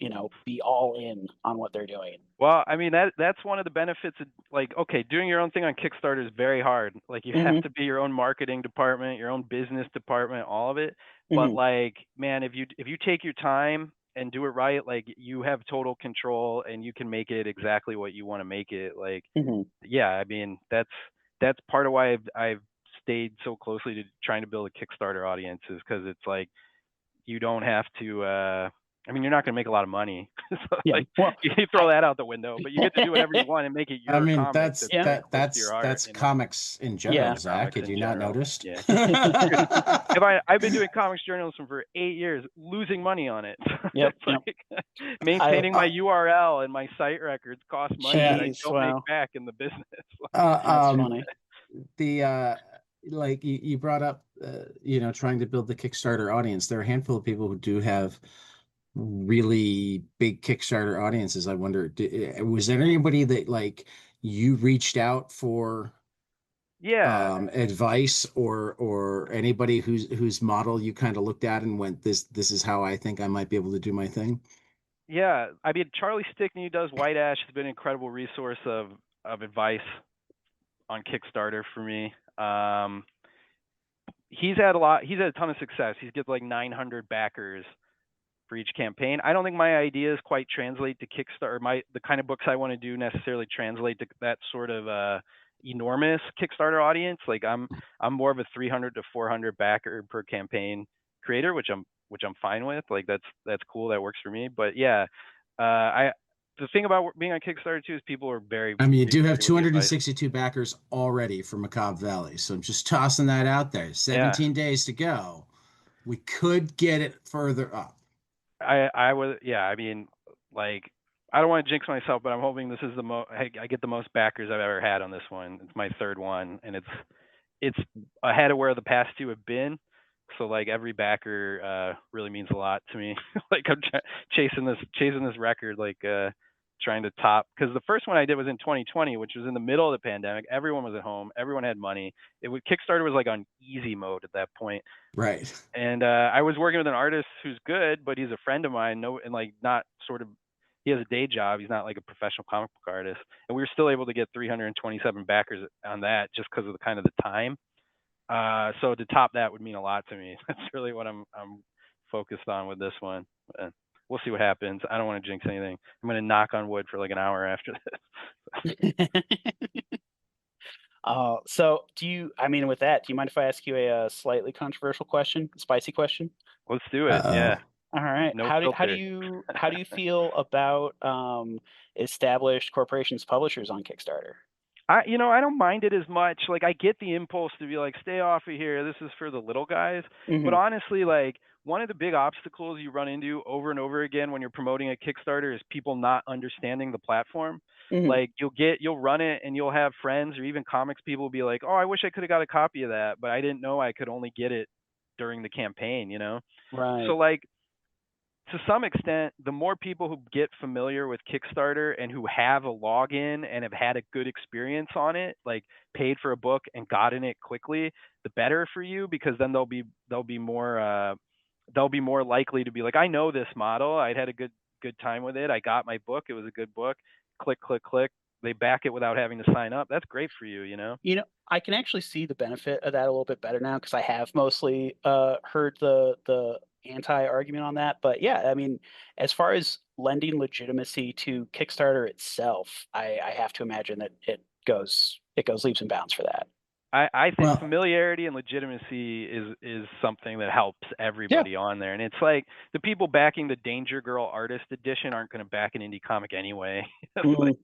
be all in on what they're doing. Well, I mean that's one of the benefits of like okay, doing your own thing on Kickstarter is very hard. Like you have Hmm. to be your own marketing department, your own business department, all of it. But Hmm. like, man, if you take your time and do it right, like you have total control and you can make it exactly what you want to make it. Like, Hmm. yeah, I mean that's part of why I've stayed so closely to trying to build a Kickstarter audience is because it's like you don't have to I mean you're not going to make a lot of money. So Yeah. like Well, you throw that out the window, but you get to do whatever you I want and make it I your mean, comic that's that's yeah. very close to your heart, that's comics in Yeah. general, Just Zach. comics Had in you not general. noticed? Yeah. If I've been doing comics journalism for 8 years, losing money on it. Yep. It's Yep. like I maintaining my URL and my site records cost money that I Jeez. don't make Wow. back in the business. Uh, That's um, funny. the like you brought up, trying to build the Kickstarter audience. There are a handful of people who do have really big Kickstarter audiences. I wonder, was there anybody that like you reached out for Yeah. advice, or anybody whose model you kind of looked at and went, this is how I think I might be able to do my thing? Yeah. I mean Charlie Stickney does White Ash has been an incredible resource of advice on Kickstarter for me. He's had a ton of success. He's get like 900 backers for each campaign. I don't think my ideas quite translate to Kickstarter. The kind of books I want to do necessarily translate to that sort of enormous Kickstarter audience. Like I'm more of a 300 to 400 backer per campaign creator, which I'm fine with. Like that's cool. That works for me. But yeah, I the thing about being on Kickstarter too is people are very I mean, you do have ready with the advice. 262 backers already for Macabre Valley, so I'm just tossing that out there. Yeah, 17 days to go. We could get it further up. I was yeah. I mean, like I don't want to jinx myself, but I'm hoping this is the most I get the most backers I've ever had on this one. It's my third one, and it's ahead of where the past two have been. So like every backer really means a lot to me. Like I'm chasing this record, like trying to top because the first one I did was in 2020, which was in the middle of the pandemic. Everyone was at home. Everyone had money. Kickstarter was like on easy mode at that point. Right. And I was working with an artist who's good, but he's a friend of mine. No, and like not sort of, he has a day job. He's not like a professional comic book artist. And we were still able to get 327 backers on that just because of the kind of the time. So to top that would mean a lot to me. That's really what I'm focused on with this one. We'll see what happens. I don't want to jinx anything. I'm going to knock on wood for like an hour after this. So I mean, with that, do you mind if I ask you a slightly controversial question, spicy question? Let's do it. Uh-oh. Yeah. All right. No How do filter. you feel about established corporations publishers on Kickstarter? I don't mind it as much. Like I get the impulse to be like, stay off of here. This is for the little guys. But Hmm. honestly, like one of the big obstacles you run into over and over again when you're promoting a Kickstarter is people not understanding the platform. Hmm. Like you'll run it and you'll have friends or even comics people be like, oh, I wish I could have got a copy of that, but I didn't know I could only get it during the campaign. So Right. like to some extent, the more people who get familiar with Kickstarter and who have a login and have had a good experience on it, like paid for a book and gotten it quickly, the better for you because then they'll be more likely to be like, I know this model. I'd had a good time with it. I got my book. It was a good book. Click, click, click. They back it without having to sign up. That's great for you. I can actually see the benefit of that a little bit better now because I have mostly heard the anti-argument on that. But yeah, I mean, as far as lending legitimacy to Kickstarter itself, I have to imagine that it goes leaps and bounds for that. I think Well, familiarity and legitimacy is something that helps Yeah. everybody on there. And it's like the people backing the Danger Girl Artist Edition aren't going to back an indie comic anyway. Like, Mhm.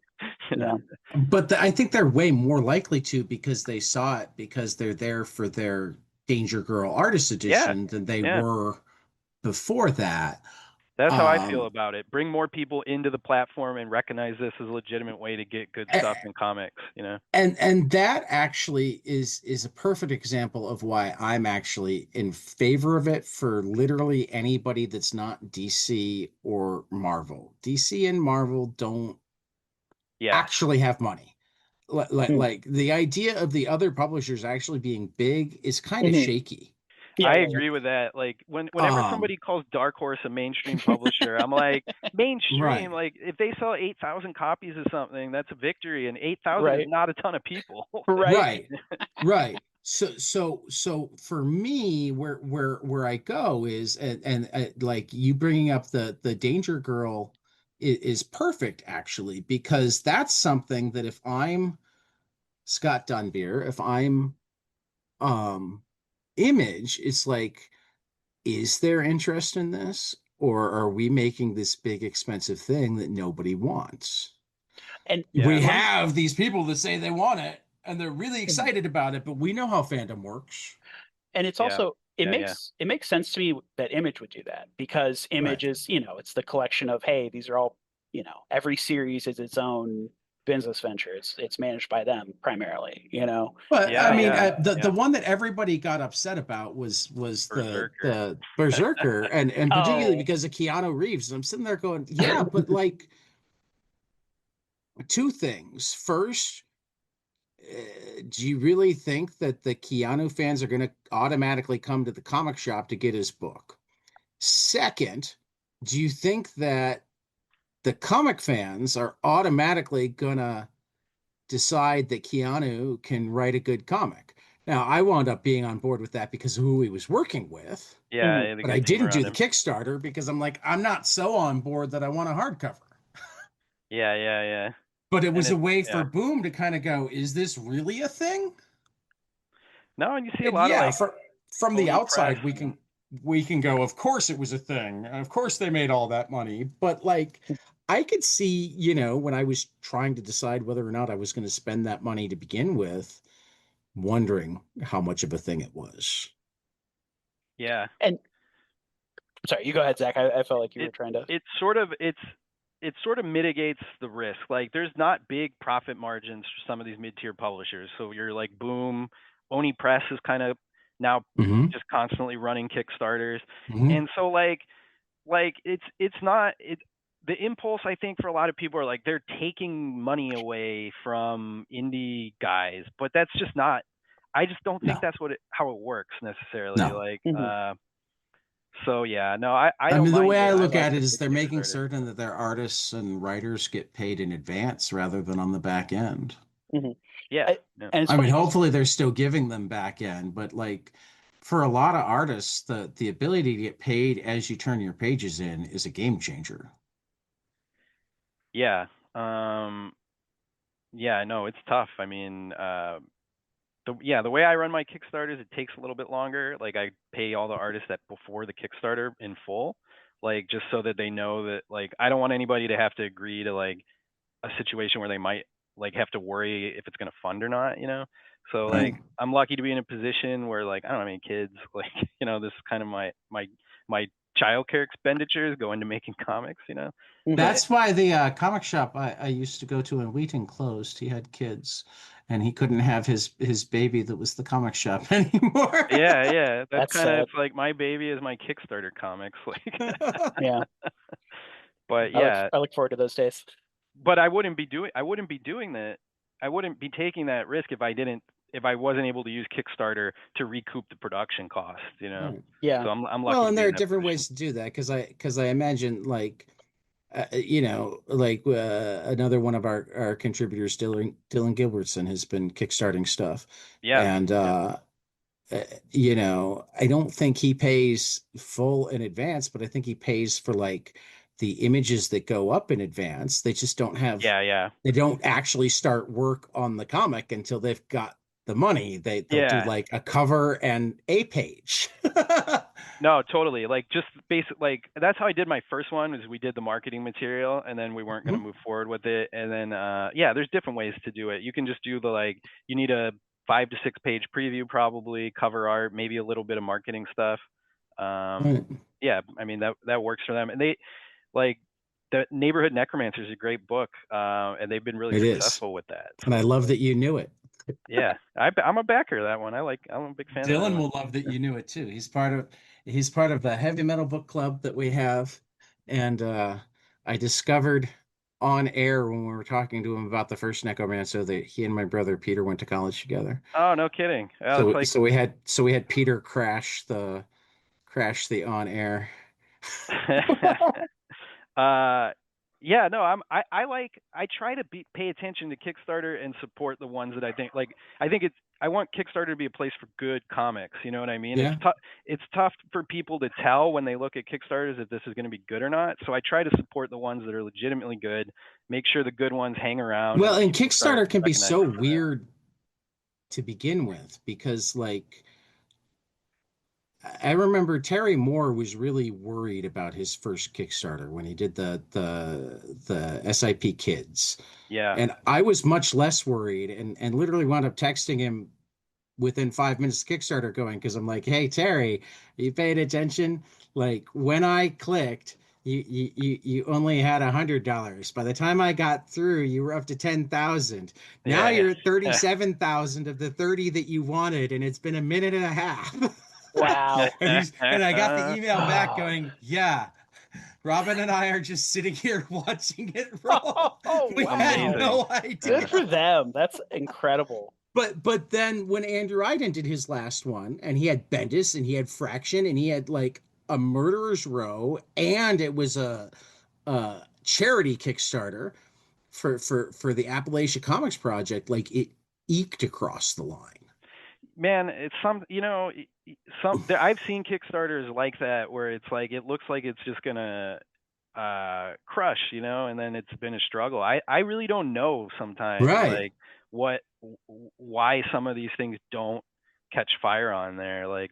you know. Yeah. but I think they're way more likely to because they saw it because they're there for their Danger Girl Artist Yeah. Edition than they Yeah. were before that. That's how I feel Um, about it. Bring more people into the platform and recognize this as a legitimate way to get good stuff in comics, you know. and that actually is a perfect example of why I'm actually in favor of it for literally anybody that's not DC or Marvel. DC and Marvel don't Yeah. actually have money. Mm. Like the idea of the other publishers actually being big is kind of Mhm. shaky. Yeah, I yeah, agree with that. Like whenever Um, somebody calls Dark Horse a mainstream publisher, I'm like, mainstream, right. like if they sell 8,000 copies of something, that's a victory, and 8,000 is right, not a ton of people. right. Right. Right. So for me, where I go is, and like you bringing up the Danger Girl is perfect actually, because that's something that if I'm Scott Dunbier, if I'm um Image, it's like, is there interest in this? Or are we making this big expensive thing that nobody wants? And Yeah. We let me have these people that say they want it and they're really Mhm. excited about it, but we know how fandom works. And it's Yeah. also Yeah. Yeah. it makes sense to me that Image would do that because Right. Image is, it's the collection of, hey, these are all, every series is its own business venture. It's managed by them primarily. But I Yeah. mean, Yeah. the Yeah. one that everybody got upset about was Berserker. the Berserker, and particularly Oh, because of Keanu Reeves. And I'm sitting there going, yeah, but like two things. First, do you really think that the Keanu fans are going to automatically come to the comic shop to get his book? Second, do you think that the comic fans are automatically gonna decide that Keanu can write a good comic? Now, I wound up being on board with that because of who he was working with, Yeah. mhm. He had a but I good team didn't do around the him. Kickstarter because I'm like, I'm not so on board that I want a hardcover. Yeah. Yeah. Yeah. But it And was a it's way for yeah. Boom to kind of go, is this really a thing? No, and you see a And lot of yeah, like from the Oni Press. outside, we can go, of course it was a thing. Of course they made all that money. But like I could see, when I was trying to decide whether or not I was going to spend that money to begin with, wondering how much of a thing it was. Yeah. And sorry, you go ahead, Zach. I felt like you it were trying to. it sort of it sort of mitigates the risk. Like there's not big profit margins for some of these mid-tier publishers. So you're like Boom, Oni Press is kind of now Hmm. just constantly running Kickstarters. Hmm. And so like it's not it the impulse I think for a lot of people are like they're taking money away from indie guys, but that's just not I just don't think No, that's how it works necessarily. no. Like Mhm. so yeah, no, I I don't mean, the mind way it. I I look like at the it is big they're making Kickstarters. certain that their artists and writers get paid in advance rather than on the back end. Mhm. Yeah. I, Yeah. and it's I mean, funny because hopefully they're still giving them back end, but like for a lot of artists, the ability to get paid as you turn your pages in is a game changer. Yeah. Yeah, no, it's tough. I mean, the way I run my Kickstarters, it takes a little bit longer. Like I pay all the artists that before the Kickstarter in full, like just so that they know that like I don't want anybody to have to agree to like a situation where they might like have to worry if it's going to fund or not, you know? So like Right. I'm lucky to be in a position where like I don't have any kids, like this is kind of my childcare expenditures go into making comics, Mhm. But That's why the comic shop I used to go to in Wheaton closed. He had kids, and he couldn't have his baby that was the comic shop anymore. yeah, yeah, that's That's kind of sad. it's like my baby is my Kickstarter comics, like. Yeah, But I look yeah, I look forward to those days. but I wouldn't be doing that. I wouldn't be taking that risk if I wasn't able to use Kickstarter to recoup the production cost. Right. Yeah, So I'm Well, lucky to and be there are in that different position. ways to do that because I imagine like like another one of our contributors, Dylan Gilbertson, has been kickstarting stuff, Yeah, and yeah, I don't think he pays full in advance, but I think he pays for like the images that go up in advance. They just don't have yeah, yeah. they don't actually start work on the comic until they've got the money. They'll do Yeah. like a cover and a page. No, totally. Like just basic, like that's how I did my first one was we did the marketing material and then we weren't going to move forward with it. And then, yeah, there's different ways to do it. You can just do the, like, you need a 5 to 6 page preview, probably cover art, maybe a little bit of marketing stuff. Right. Yeah, I mean, that works for them. And they like the Neighborhood Necromancer is a great book. And they've been really It is. successful with that. And I love that you knew it. Yeah, I'm a backer of that one. I'm a big fan of that Dylan one. will love that you knew it too. He's part of the heavy metal book club that we have. And I discovered on air when we were talking to him about the first Necromancer that he and my brother Peter went to college together. Oh, no kidding. So It's like so we had Peter crash the on air. Yeah, no, I try to pay attention to Kickstarter and support the ones that I think like I want Kickstarter to be a place for good comics, you know what I mean? Yeah. It's tough for people to tell when they look at Kickstarters if this is going to be good or not. So I try to support the ones that are legitimately good, make sure the good ones hang around. Well, and people start Kickstarter can be so recognizing them. weird to begin with because like I remember Terry Moore was really worried about his first Kickstarter when he did the SIP Kids. Yeah. And I was much less worried and literally wound up texting him within 5 minutes of Kickstarter going because I'm like, hey Terry, you paid attention? Like when I clicked, you only had $100. By the time I got through, you were up to 10,000. Now Yeah. you're at 37,000 of the 30 that you wanted, and it's been a minute and a half. Wow. And I got the email back going, yeah, Robin and I are just sitting here watching it roll. Oh, We wow. had no idea. Good for them. That's incredible. But then when Andrew Iden did his last one, and he had Bendis and he had Fraction and he had like a Murderer's Row, and it was a charity Kickstarter for the Appalachia Comics Project, like it eked across the line. Man, it's I've seen Kickstarters like that where it's like it looks like it's just gonna crush, and then it's been a struggle. I really don't know sometimes Right. like why some of these things don't catch fire on there. Like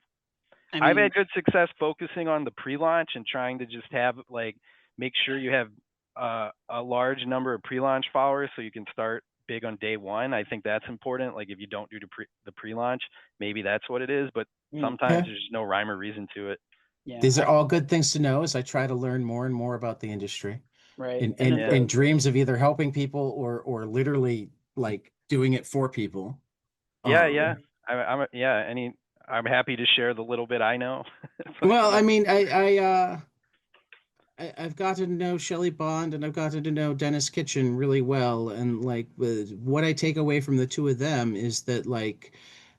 I've had good success focusing on the pre-launch and trying to just have like make sure you have a large number of pre-launch followers so you can start big on day one. I think that's important. Like if you don't do the pre-launch, maybe that's what it is. But sometimes there's no rhyme or reason to it. Yeah. These are all good things to know as I try to learn more and more about the industry. Right. And dreams of either helping people or literally like doing it for people. Yeah. I'm happy to share the little bit I know. Well, I mean, I've gotten to know Shelley Bond and I've gotten to know Dennis Kitchen really well. And like what I take away from the two of them is that like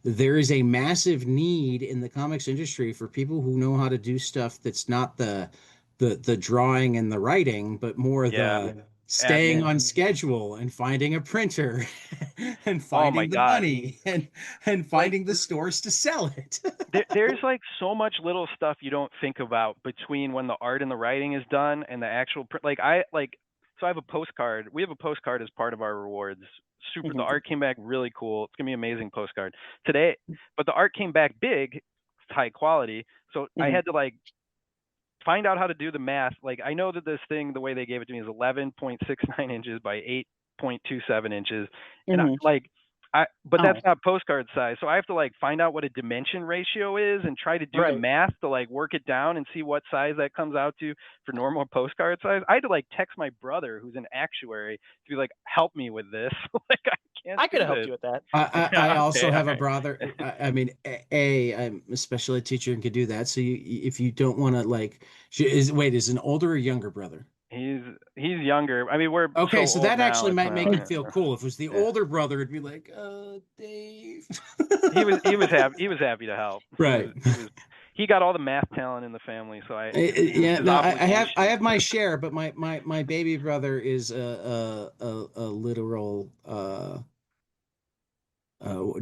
there is a massive need in the comics industry for people who know how to do stuff that's not the drawing and the writing, but more the staying on schedule and finding a printer and finding the money and finding the stores to sell it. There's like so much little stuff you don't think about between when the art and the writing is done and the actual print. So I have a postcard. We have a postcard as part of our rewards. Super. The art came back really cool. It's gonna be an amazing postcard today, but the art came back big, it's high quality. So I had to like find out how to do the math. Like I know that this thing, the way they gave it to me is 11.69 inches by 8.27 inches. And but that's not postcard size. So I have to like find out what a dimension ratio is and try to do the math to like work it down and see what size that comes out to for normal postcard size. I had to like text my brother who's an actuary to be like, help me with this. Like I could have helped you with that. I also have a brother. I mean, I'm a special ed teacher and could do that. So if you don't want to like, is an older or younger brother? He's younger. I mean, we're okay. So that actually might make it feel cool. If it was the older brother, it'd be like, Dave. he was happy to help. Right. He got all the math talent in the family. So I have my share, but my baby brother is a literal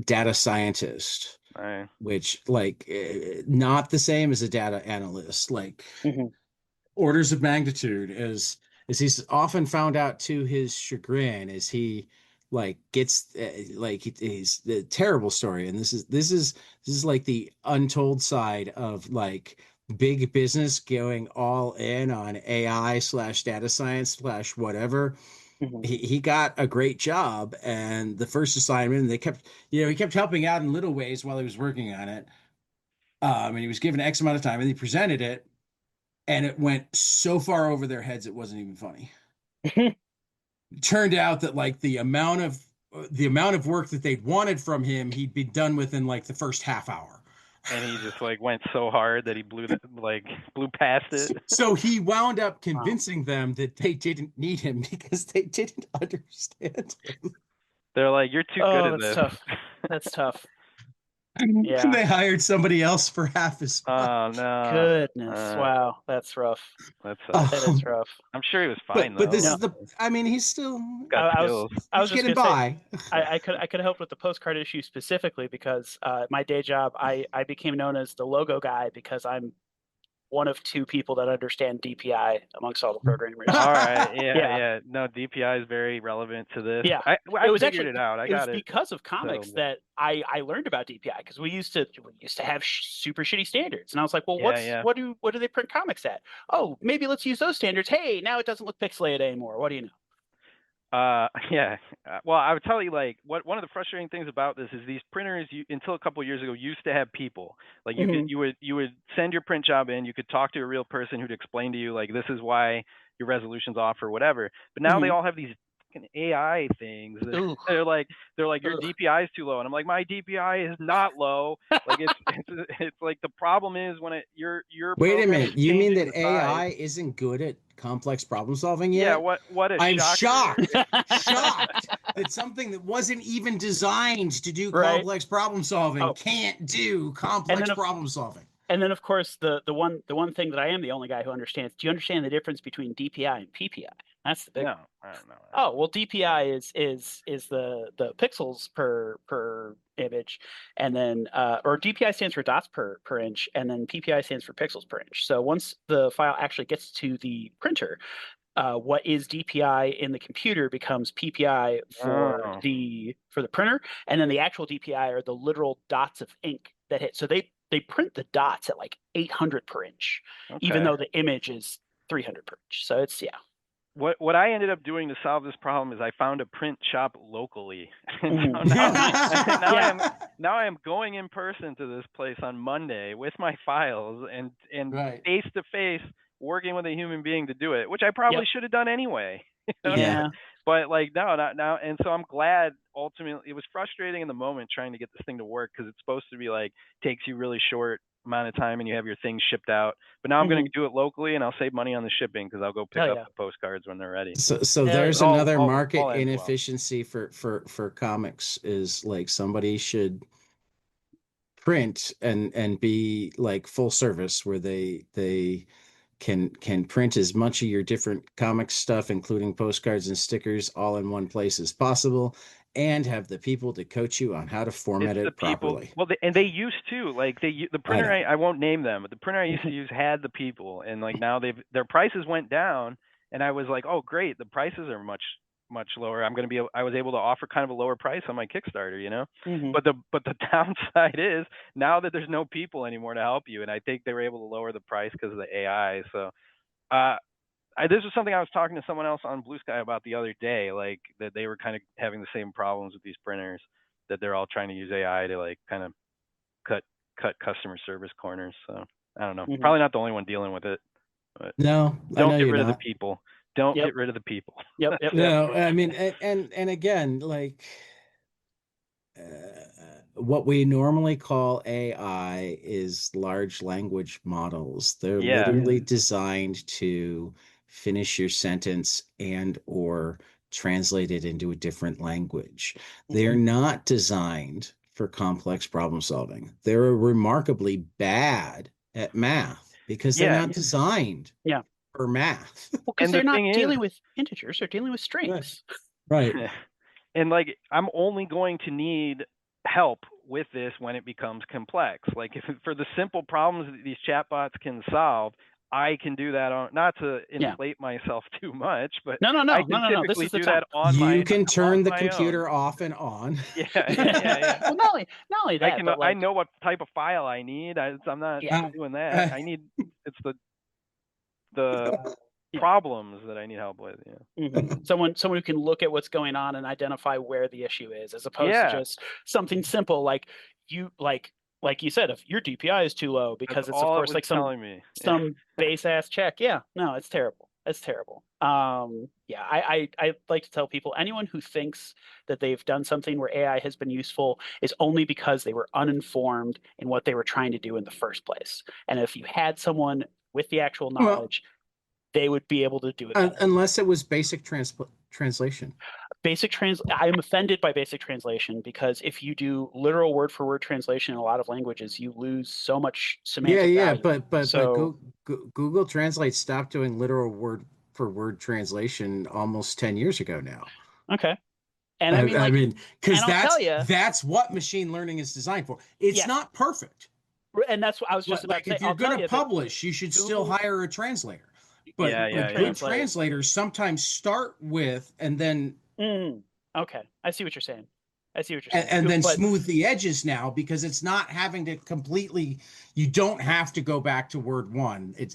data scientist, which like not the same as a data analyst, like orders of magnitude, as he's often found out to his chagrin, as he like gets he's the terrible story, and this is like the untold side of like big business going all in on AI slash data science slash whatever. Mhm. He got a great job, and the first assignment, and they kept, he kept helping out in little ways while he was working on it. And he was given X amount of time, and he presented it, and it went so far over their heads it wasn't even funny. It turned out that like the amount of work that they'd wanted from him, he'd be done within like the first half hour. And he just like went so hard that he blew past it. So he wound up Wow. convincing them that they didn't need him because they didn't understand him. They're like, "You're too good Oh, at that's this." tough. That's tough. And Yeah. they hired somebody else for half his much. Oh no. Goodness. Wow. That's rough. That's That is rough. I'm sure he was fine but this though. is the, I mean, he's still, Got I was skills. I was he's just getting gonna say by. I could have helped with the postcard issue specifically because my day job I became known as the logo guy because I'm one of two people that understand DPI amongst all the programmers. All right. Yeah. Yeah. No, DPI is very relevant to this. Yeah. I It was figured actually it out. I it was got it. because of comics So, that I learned about DPI because we used to have super shitty standards, and I was like, well, Yeah. what do they print comics at? Oh, maybe let's use those standards. Hey, now it doesn't look pixelated anymore. What do you know? Yeah. Well, I would tell you like one of the frustrating things about this is these printers until a couple of years ago used to have people. Like Mhm. you would send your print job in, you could talk to a real person who'd explain to you like this is why your resolution's off or whatever. But now they Mhm. all have these fucking AI things. Ooh. They're like your Ugh. DPI is too low, and I'm like my DPI is not low. Like it's like the problem is when your Wait a program is minute. You mean changing that the size. AI isn't good at complex problem solving Yeah. yet? What a I'm shocker. shocked that something that wasn't even designed to do Right. complex problem solving Oh. can't do And complex then problem solving. And then, of course, the one thing that I am the only guy who understands. Do you understand the difference between DPI and PPI? That's the big No, one. I don't know. Oh well, DPI is the pixels per image, and then or DPI stands for dots per inch, and then PPI stands for pixels per inch. So once the file actually gets to the printer, what is DPI in the computer becomes PPI for Oh, the printer, and then the actual DPI are the literal dots of ink that hit. So they print the dots at like 800 per inch, even okay. though the image is 300 per inch. So it's What I ended up doing to solve this problem is I found a print shop locally, and so Mhm. now Oh, nice. now I am going in person to this place on Monday with my files and Right. face to face working with a human being to do it, which I probably Yep. should have done anyway. You know? Yeah. But like no, not now, and so I'm glad. Ultimately, it was frustrating in the moment trying to get this thing to work because it's supposed to be like takes you really short amount of time and you have your things shipped out. But now I'm going Mhm. to do it locally and I'll save money on the shipping because I'll go pick Hell up yeah. the postcards when they're ready. So Hell there's yeah. another market All ends well. inefficiency for comics is like somebody should print and be like full service where they can print as much of your different comic stuff, including postcards and stickers, all in one place as possible, and have the people to coach you on how to It's format the it people. properly. Well, and they used to like the I printer. know. I won't name them, but the printer I used to Mhm. use had the people, and like now their prices went down, and I was like, oh great, the prices are much lower. I was able to offer kind of a lower price on my Kickstarter, you know. Mhm. But the downside is now that there's no people anymore to help you, and I think they were able to lower the price because of the AI. So uh, this was something I was talking to someone else on Blue Sky about the other day, like that they were kind of having the same problems with these printers, that they're all trying to use AI to like kind of cut customer service corners. So I don't know. Mhm. Probably not the only one dealing with it, but No, I don't know get you're rid of the not. people. Don't Yep. get rid of the people. Yep. Yep. Yep. No, I mean, and again, like what we normally call AI is large language models. They're Yeah. literally designed to finish your sentence and or translate it into a different language. They're Mhm. not designed for complex problem solving. They're remarkably bad at math because they're Yeah. not designed Yeah. for math. Well, because And the they're not thing is, dealing with integers; they're dealing with Right. strings. Right. and like I'm only going to need help with this when it becomes complex. Like if for the simple problems that these chatbots can solve, I can do that on, not to inflate myself too much, but no. I can This typically is the do time. that on You can on turn the my computer own. off and on. Yeah. Well, not only that, but I like, know what type of file I need. I'm not doing that. I need, it's the problems that I need help with. Someone who can look at what's going on and identify where the issue is, as opposed to just something simple like you you said, if your DPI is too low, because That's it's of all it course was like telling me. some base ass check. Yeah, no, it's terrible. It's terrible. Yeah, I like to tell people, anyone who thinks that they've done something where AI has been useful is only because they were uninformed in what they were trying to do in the first place. And if you had someone with the actual knowledge, they would be able to do it better. Unless it was basic translation. I'm offended by basic translation, because if you do literal word for word translation in a lot of languages, you lose so much semantic value. But Google Translate stopped doing literal word for word translation almost 10 years ago now. Okay. And I mean, because that's what machine learning is designed for. It's not perfect. And that's what I was just about to say. If you're going to publish, you should still hire a translator. But good translators sometimes start with and then. Okay, I see what you're saying. And then smooth the edges now, because it's not having to completely. You don't have to go back to word one. It's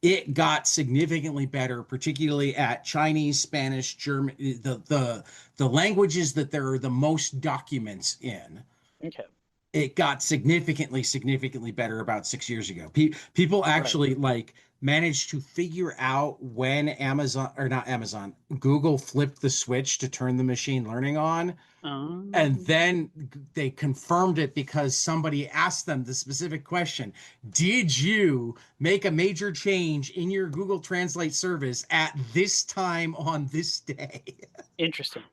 it got significantly better, particularly at Chinese, Spanish, German, the languages that there are the most documents in. Okay. It got significantly better about 6 years ago. People actually managed to figure out when Google flipped the switch to turn the machine learning on. And then they confirmed it because somebody asked them the specific question: did you make a major change in your Google Translate service at this time on this day? Interesting.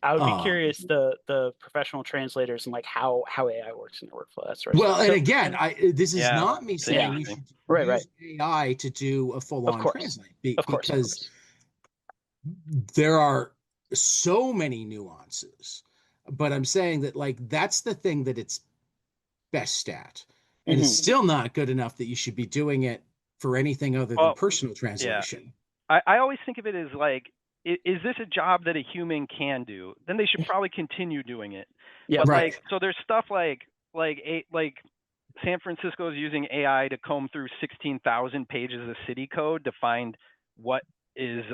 I would be curious, the professional translators, and like how AI works in their workflow. That's right. Well, and again, this is not me saying you should use AI to do a full-on translate, because there are so many nuances. But I'm saying that that's the thing that it's best at, and it's still not good enough that you should be doing it for anything other than personal translation. I always think of it as is this a job that a human can do? Then they should probably continue doing it. Yeah, but so there's stuff like San Francisco is using AI to comb through 16,000 pages of city code to find what is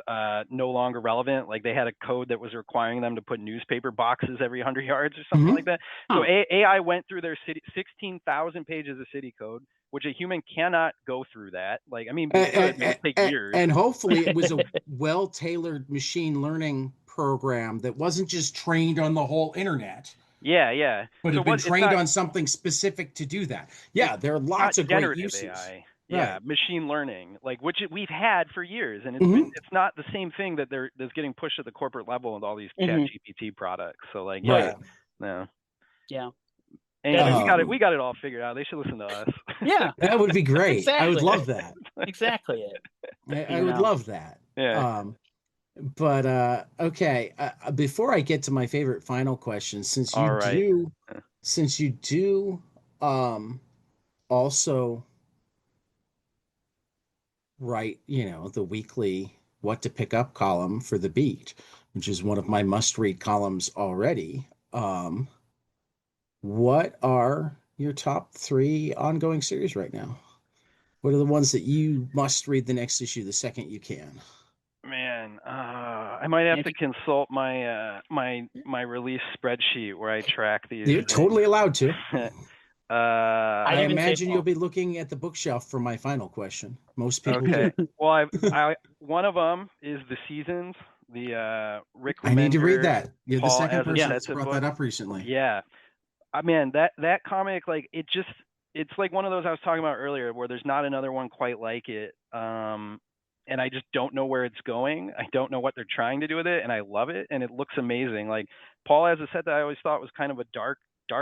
no longer relevant. Like they had a code that was requiring them to put newspaper boxes every 100 yards or something like that. So AI went through their 16,000 pages of city code, which a human cannot go through that. It would take years. And hopefully it was a well-tailored machine learning program that wasn't just trained on the whole internet. Yeah. But had been trained on something specific to do that. Yeah, there are lots of great uses. AI. Yeah, machine learning, which we've had for years, and it's not the same thing that's getting pushed at the corporate level with all these ChatGPT products. So no. Yeah. Anyway, we got it all figured out. They should listen to us. Yeah, that would be great. Exactly. I would love that. Exactly it. I would love that. Yeah. But okay. Before I get to my favorite final question, since you do also write, the weekly What to Pick Up column for The Beat, which is one of my must-read columns already. What are your top 3 ongoing series right now? What are the ones that you must read the next issue the second you can? Man, I might have to consult my my release spreadsheet where I track these. You're totally allowed to. I imagine you'll be looking at the bookshelf for my final question. Most people do. Well, one of them is The Seasons, the Rick Remender. I need to read that. You're the second person that's brought that up recently. Yeah. Man, that comic, it's like one of those I was talking about earlier, where there's not another one quite like it. And I just don't know where it's going. I don't know what they're trying to do with it, and I love it, and it looks amazing. Paul has a set that I always thought was kind of a dark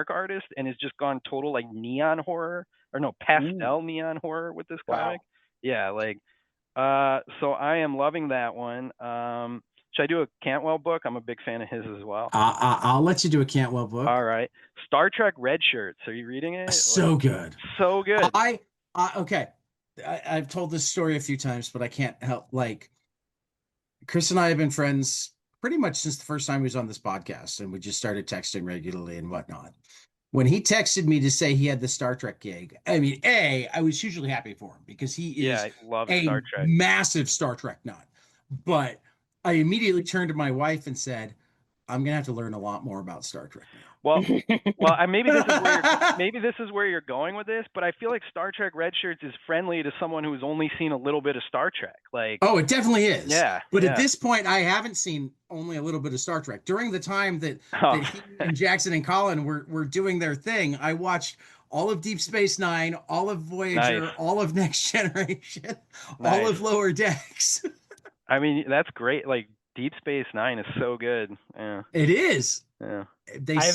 artist, and has just gone total neon horror, or no, pastel neon horror with this comic. Yeah, so I am loving that one. Should I do a Cantwell book? I'm a big fan of his as well. I'll let you do a Cantwell book. All right. Star Trek Red Shirts. Are you reading it? So good. So good. Okay. I've told this story a few times, but I can't help. Like, Chris and I have been friends pretty much since the first time he was on this podcast, and we just started texting regularly and whatnot. When he texted me to say he had the Star Trek gig, I mean, I was hugely happy for him because he is I love a Star Trek. massive Star Trek nut. But I immediately turned to my wife and said, I'm gonna have to learn a lot more about Star Trek now. Well, maybe this is where you're going with this, but I feel like Star Trek Red Shirts is friendly to someone who's only seen a little bit of Star Trek. Like, oh, it definitely is. Yeah. But at this point, I haven't seen only a little bit of Star Trek. During the time that he and Jackson and Colin were doing their thing, I watched all of Deep Space Nine, all of Voyager, all of Next Generation, all of Lower Decks. I mean, that's great. Like, Deep Space Nine is so good. Yeah. It is. Yeah.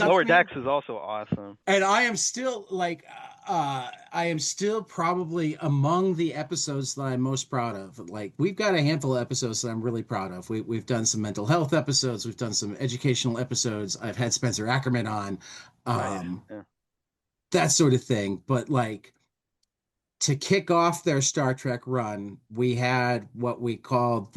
Lower Decks is also awesome. And I am still like, I am still probably among the episodes that I'm most proud of. Like, we've got a handful of episodes that I'm really proud of. We've done some mental health episodes. We've done some educational episodes. I've had Spencer Ackerman on, that sort of thing. But like, to kick off their Star Trek run, we had what we called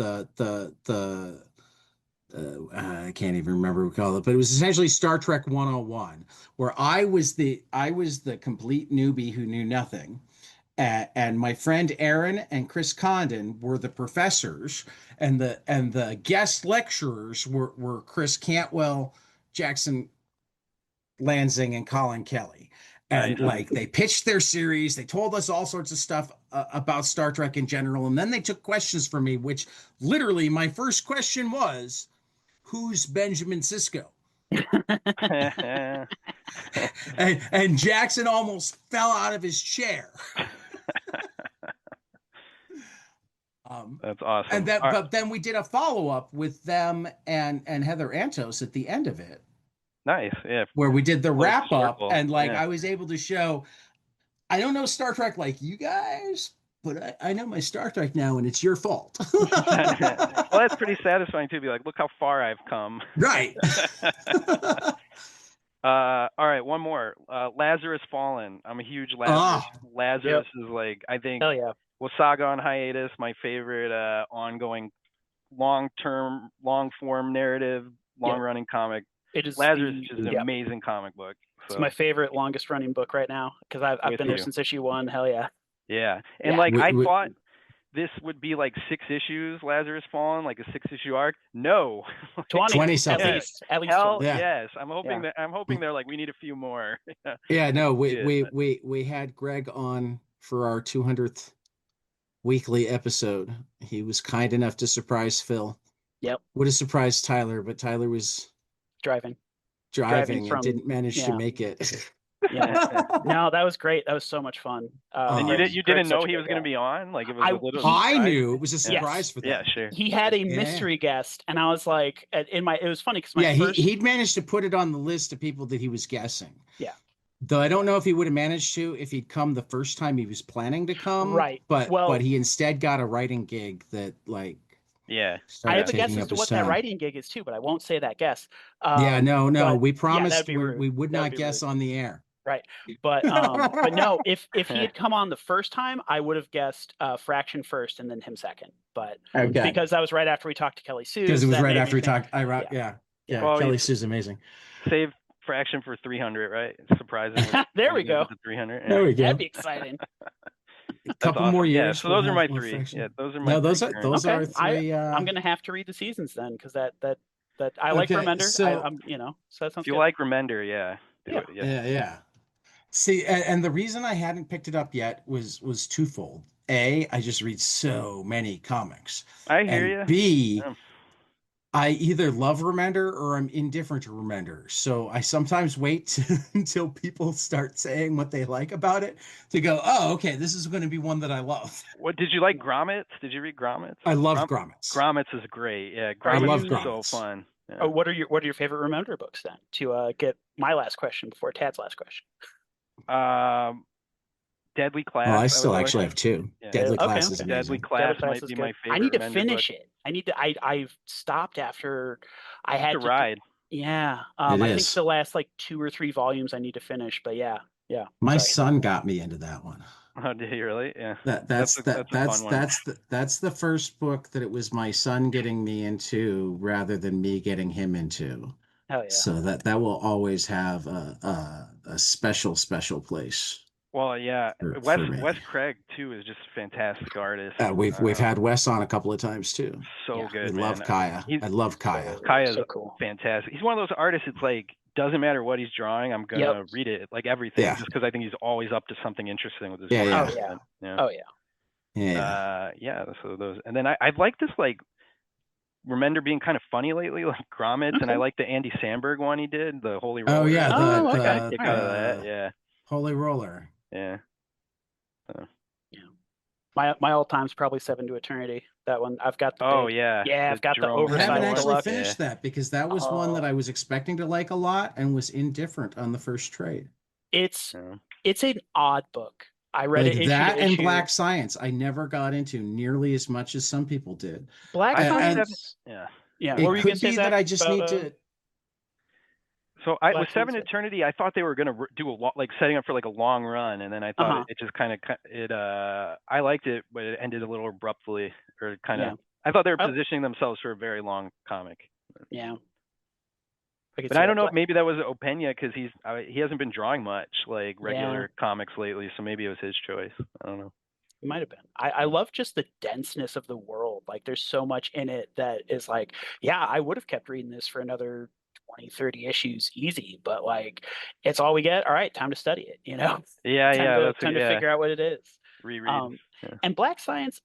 I can't even remember what we called it, but it was essentially Star Trek 101, where I was the complete newbie who knew nothing. And my friend Aaron and Chris Condon were the professors, and the guest lecturers were Chris Cantwell, Jackson Lansing, and Colin Kelly. And like, they pitched their series, they told us all sorts of stuff about Star Trek in general, and then they took questions from me, which literally my first question was, who's Benjamin Sisko? and Jackson almost fell out of his chair. That's awesome. And but then we did a follow-up with them and Heather Antos at the end of it. Nice, yeah. Where we did the wrap-up, and like, I was able to show, I don't know Star Trek like you guys, but I know my Star Trek now, and it's your fault. Well, that's pretty satisfying too. Be like, look how far I've come. Right. All right, one more. Lazarus Fallen. I'm a huge Lazarus. Lazarus is like, I think. Hell yeah. Well, Saga on Hiatus, my favorite ongoing, long-form narrative, long-running comic. It is. Lazarus is an amazing comic book. So. It's my favorite, longest-running book right now because I've been there since issue 1. Hell yeah. Yeah, and like, I thought this would be like 6 issues, Lazarus Fallen, like a 6-issue arc. No, 20 something. At least Hell yes. I'm hoping they're like, we need a few more. Yeah, no, we had Greg on for our 200th weekly episode. He was kind enough to surprise Phil. Yep. Would have surprised Tyler, but Tyler was driving and didn't manage to make it. Yeah. No, that was great. That was so much fun. And you didn't know he was going to be on? Like, it was a little I knew it was a surprise for them. Yeah, sure. He had a mystery guest, and I was like, it was funny because he'd managed to put it on the list of people that he was guessing. Yeah. Though I don't know if he would have managed to if he'd come the first time he was planning to come. Right. But he instead got a writing gig that, like, yeah. I have a guess as to what that writing gig is too, but I won't say that guess. We promised we would not guess on the air. Right. But no, if he had come on the first time, I would have guessed Fraction first and then him second. But because that was right after we talked to Kelly Sue. Because it was right after we talked. Yeah. Well, Kelly Sue's amazing. Save Fraction for 300, right? Surprisingly. There we go. 300. Yeah. There we go. That'd be exciting. A couple more years. Yeah, so those are my 3. Yeah, those are my. No, those are 3. I'm gonna have to read the seasons then, because that I like Remender. So that sounds. If you like Remender, yeah. See, and the reason I hadn't picked it up yet was twofold. A, I just read so many comics. I hear you. B, I either love Remender or I'm indifferent to Remender. So I sometimes wait until people start saying what they like about it to go, oh, okay, this is going to be one that I love. What did you like? Grommets? Did you read Grommets? I love Grommets. Grommets is great. Yeah, I love is Grommets. So fun. Yeah. Oh, what are your favorite Remender books then? To get my last question before Tad's last question. Deadly Class. Oh, I still actually have 2. Yeah. Deadly Class is amazing. Deadly Class might be my favorite. I need to finish it. I've stopped after I had to ride. Yeah. It I think is. the last like 2 or 3 volumes I need to finish, but yeah. My Sorry. son got me into that one. Oh, did you really? Yeah. That's That's a fun one. that's the first book that it was my son getting me into rather than me getting him into. Hell yeah. So that will always have a special place Well, yeah. for me. Wes Craig too is just a fantastic artist. We've had Wes on a couple of times too. So Yeah. good, I man. love Kaya. He's I love Kaya. Kaya's So cool. fantastic. He's one of those artists. It's like doesn't matter what he's drawing, I'm gonna read it, like everything, Yeah. just because I think he's always up to something interesting with his Yeah, work. yeah. Oh yeah. Yeah. Oh yeah. Yeah. So those, and then I like this like Remender being kind of funny lately, like Grommets, and I like the Andy Samberg one he did, the Holy Roller. Oh yeah, Oh, I got okay. a kick out of that. Yeah. Holy Roller. Yeah. My all time's probably 7 to Eternity. That one I've got the Oh big, yeah. I've got the Jerome I oversized haven't Bennett actually deluxe. finished that because that was one that I was expecting to like a lot and was indifferent on the first trade. It's Yeah. an odd book. I read it Like issue that to and issue. Black Science, I never got into nearly as much as some people did. Black I thought Science. yeah. Yeah. It What were you could gonna say, be that Zach, I just about, need to. So Black with Seven Science? Eternity, I thought they were gonna do a lot, like setting up for like a long run, and then I thought it just kind of I liked it, but it ended a little abruptly, or kind of. Yeah. I thought they were positioning themselves for a very long comic. Yeah. But I don't know if maybe that was Opeña because he hasn't been drawing much like regular comics lately, so maybe it was his choice. I don't know. It might have been. I love just the denseness of the world. Like there's so much in it that is like, yeah, I would have kept reading this for another 20, 30 issues easy, but like it's all we get. All right, time to study it, you know? Yeah, time to figure out what it is. Reread. And Black Science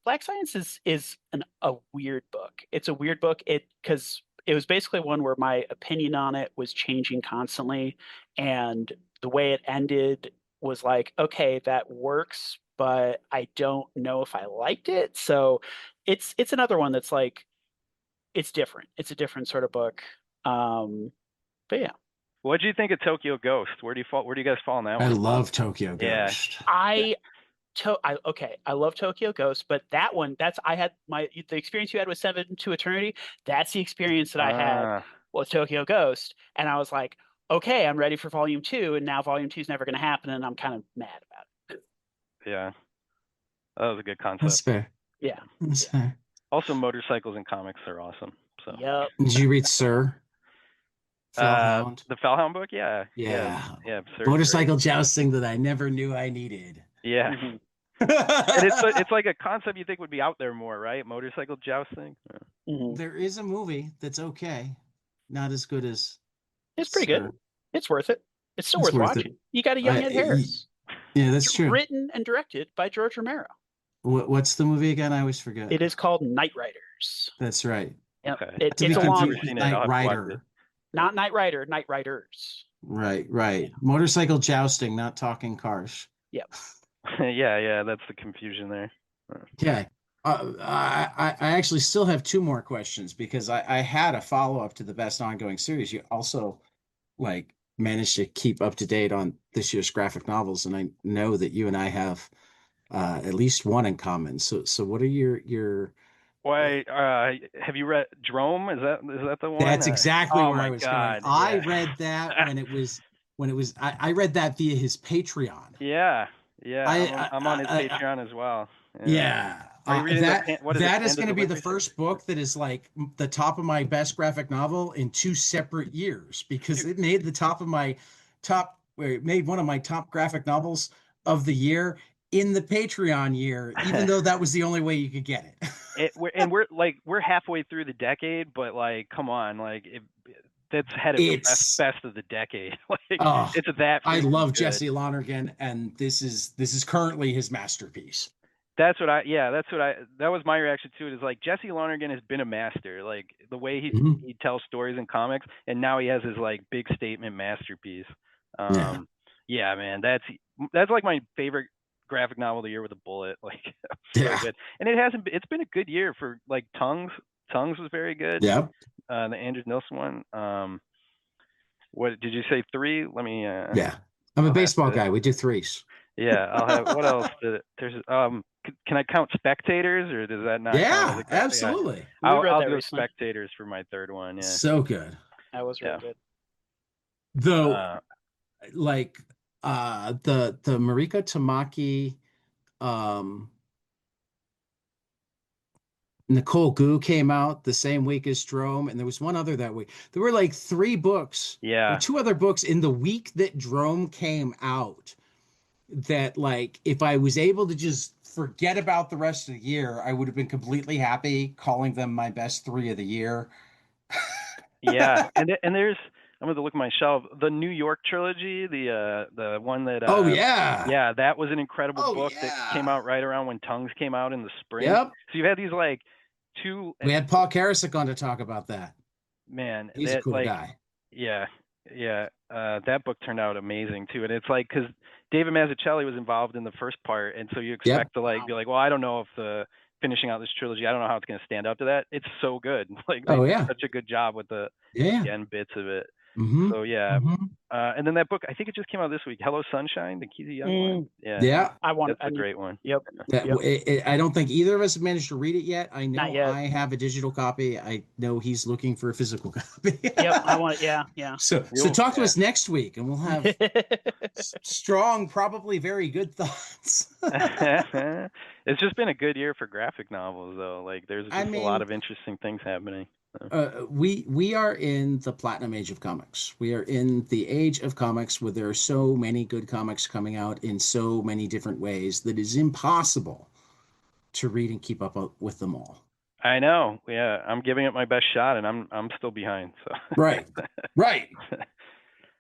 is a weird book. It's a weird book because it was basically one where my opinion on it was changing constantly, and the way it ended was like, okay, that works, but I don't know if I liked it. So it's another one that's like, it's different. It's a different sort of book. But yeah. What do you think of Tokyo Ghost? Where do you guys fall on that one? I love Tokyo Ghost. I love Tokyo Ghost, but that one, I had the experience you had with 7 to Eternity. That's the experience that I had with Tokyo Ghost, and I was like, okay, I'm ready for Volume 2, and now Volume 2 is never going to happen, and I'm kind of mad about it. Yeah, that was a good concept. That's fair. Yeah, that's fair. Also, motorcycles and comics are awesome. So. Yep. Did you read Sir? The Fellhound book, yeah. Motorcycle jousting that I never knew I needed. Yeah. Mm-hmm. And it's like a concept you think would be out there more, right? Motorcycle jousting. Mm-hmm. There is a movie that's okay, not as good as. It's pretty good. It's worth it. It's still worth watching. You got a young Ed Harris. Yeah, that's true. Written and directed by George Romero. What's the movie again? I always forget. It is called Knight Riders. That's right. Yep. Okay. It's a long Knight Rider. Not Knight Rider, Knight Riders. Right. Yeah. Motorcycle jousting, not talking cars. Yep. yeah, that's the confusion there. Okay. I actually still have 2 more questions because I had a follow-up to the best ongoing series. You also like managed to keep up to date on this year's graphic novels, and I know that you and I have at least one in common. So what are your Why have you read Drome? Is that the one? That's exactly where I was going. Yeah. I read that when it was I read that via his Patreon. Yeah. I'm on his Patreon as well. Yeah. That is going to be the first book that is like the top of my best graphic novel in 2 separate years because it made the top of my it made one of my top graphic novels of the year in the Patreon year, even though that was the only way you could get it. We're halfway through the decade, but like, come on, like that's headed for best of the decade. It's that. I love good. Jesse Lonergan, and this is currently his masterpiece. That was my reaction to it. Is like Jesse Lonergan has been a master, like the way he tells stories in comics, and now he has his like big statement masterpiece. Yeah, man, that's like my favorite graphic novel of the year with a bullet. Like, so good. And it's been a good year for like Tongues. Tongues was very good. Yeah. The Andrew Nilsson one. What did you say? 3? Let me. Yeah, I'm a baseball guy. We do 3s. Yeah, I'll have. What else? There's Can I count Spectators, or does that not? Yeah, absolutely. I'll do Spectators for my 3rd one. Yeah. So good. That was really Yeah. good. Though, like the Mariko Tamaki, Nicole Gu came out the same week as Drome, and there was one other that week. There were like 3 books or Yeah. 2 other books in the week that Drome came out that, like, if I was able to just forget about the rest of the year, I would have been completely happy calling them my best 3 of the year. Yeah. And there's, I'm going to look at my shelf. The New York trilogy, the one that, Oh yeah. yeah, that was an incredible Oh book that came yeah. out right around when Tongues came out in the spring. Yep. So you've had these like 2, We had Paul Karasik on to talk about that. man, He's a that cool like, guy. yeah, yeah, that book turned out amazing too. And it's like, because David Mazzucchelli was involved in the first part, and so you Yep. expect to like be like, well, I don't know if the finishing out this trilogy, I don't know how it's going to stand up to that. It's so good. Like they Oh did yeah. such a good job with the Yeah. end bits of it. Mm-hmm. So yeah, Mm-hmm. and then that book, I think it just came out this week, Hello Sunshine, the Keezy Young one. Yeah, Yeah. that's a great one. Yep. That Yep. I don't think either of us have managed to read it yet. I know Not yet. I have a digital copy. I know he's looking for a physical copy. Yep. I want. Yeah. So talk to us next week, and we'll have strong, probably very good thoughts. It's just been a good year for graphic novels, though. Like there's just a lot of interesting things happening. We are in the platinum age of comics. We are in the age of comics where there are so many good comics coming out in so many different ways that is impossible to read and keep up with them all. I know. Yeah, I'm giving it my best shot, and I'm still behind. So right.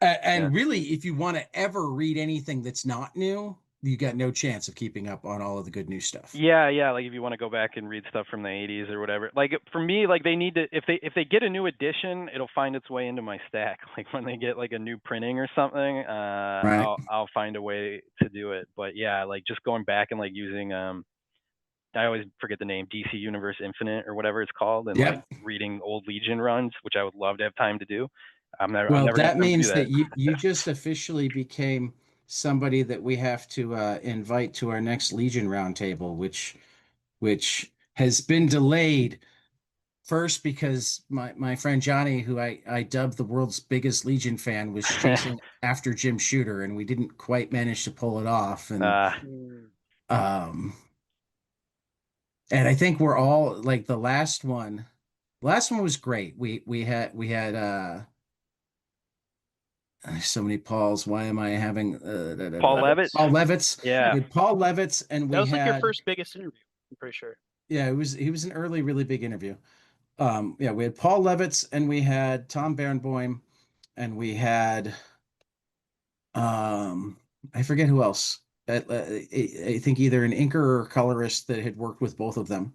And Yeah. really, if you want to ever read anything that's not new, you got no chance of keeping up on all of the good new stuff. Yeah. Like if you want to go back and read stuff from the 80s or whatever. Like for me, like they need to, if they get a new edition, it'll find its way into my stack. Like when they get like a new printing or something, Right. I'll find a way to do it. But yeah, like just going back and like using I always forget the name, DC Universe Infinite or whatever it's called, and Yep. like reading old Legion runs, which I would love to have time to do. I'm never Well, gonna that have time to do means that. that you just officially became somebody that we have to invite to our next Legion roundtable, which has been delayed. First, because my friend Johnny, who I dubbed the world's biggest Legion fan, was chasing after Jim Shooter, and we didn't quite manage to pull it off. And and I think we're all like the last one. Last one was great. We had so many Pauls. Why am I having Paul Levitz? Paul Levitz. Yeah. We had Paul Levitz, and we that was had like your first biggest interview, I'm pretty sure. Yeah, he was an early, really big interview. Yeah, we had Paul Levitz, and we had Tom Barenboim, and we had I forget who else. I think either an inker or a colorist that had worked with both of them.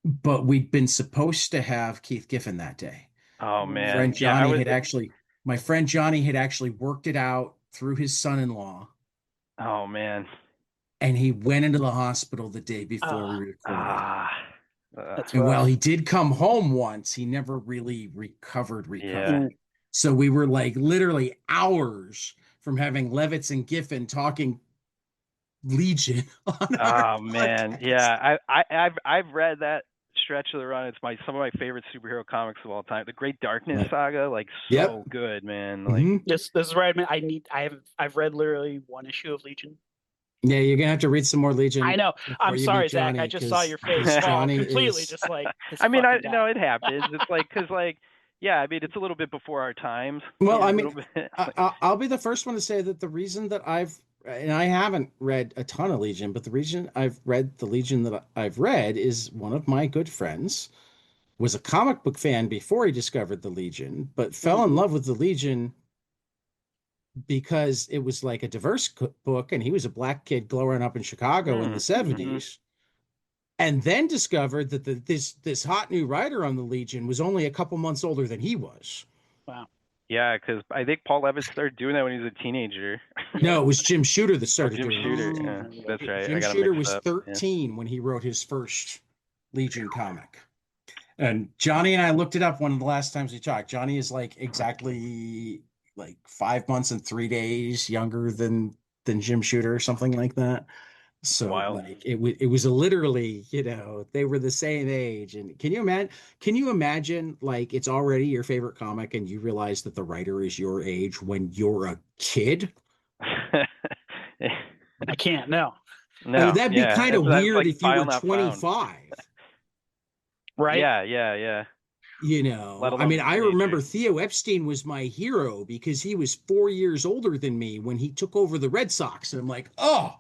But we'd been supposed to have Keith Giffen that day. Oh man, my friend Johnny had actually worked it out through his son-in-law. Oh man. And he went into the hospital the day before we recorded. And while he did come home once, he never really recovered. Yeah. So we were like literally hours from having Levitz and Giffen talking Legion on our man. podcast. Yeah. I've read that stretch of the run. It's some of my favorite superhero comics of all time. The Great Darkness saga, like so good, man. Like this is where I've read literally one issue of Legion. Yeah, you're gonna have to read some more Legion. I know. I'm sorry, Zach. I just saw your face fall completely. Just like I mean, no, it happens. It's like because yeah, I mean, it's a little bit before our times. Well, I mean, I'll be the first one to say that the reason that I haven't read a ton of Legion, but the reason I've read the Legion that I've read is one of my good friends was a comic book fan before he discovered the Legion, but fell in love with the Legion because it was like a diverse book, and he was a black kid growing up in Chicago in the 70s. And then discovered that this hot new writer on the Legion was only a couple months older than he was. Wow. Yeah, because I think Paul Levitz started doing that when he was a teenager. No, it was Jim Shooter that started doing it. Yeah, that's right. Jim Shooter was 13 when he wrote his first Legion comic. And Johnny and I looked it up one of the last times we talked. Johnny is like exactly like 5 months and 3 days younger than Jim Shooter or something like that. So Wild. like it was literally, you know, they were the same age. And can you imagine like it's already your favorite comic and you realize that the writer is your age when you're a kid? I can't. No. I No, mean, that'd be yeah, kind of that's weird like if you file were not found. 25. Right. Yeah. You Let know, I alone mean, I teenager. remember Theo Epstein was my hero because he was 4 years older than me when he took over the Red Sox. And I'm like, oh,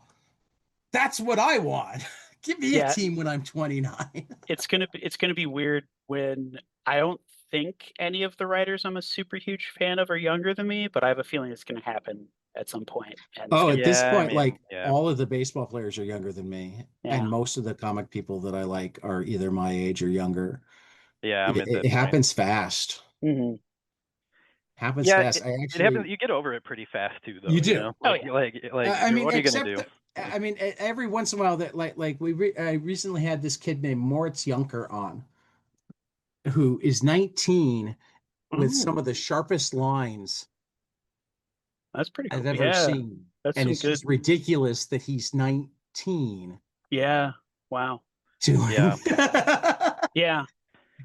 that's what I want. Give me a Yeah. team when I'm 29. It's gonna be weird when I don't think any of the writers I'm a super huge fan of are younger than me, but I have a feeling it's gonna happen at some point. And it's Oh, gonna at this Yeah, I point, mean, like yeah. all of the baseball players are younger than me, Yeah. and most of the comic people that I like are either my age or younger. Yeah, I'm It, at it that point. happens fast. Mhm. Happens Yeah, fast. I it happens. actually, You get over it pretty fast too, though. you You do. know, Oh, like yeah. I mean, what are you gonna except do? I mean, every once in a while that I recently had this kid named Moritz Junker on, who is 19 with some Ooh, of the sharpest lines that's pretty I've cool. ever Yeah. seen, That's and some it's good. just ridiculous that he's 19 Yeah. Wow. doing. Yeah.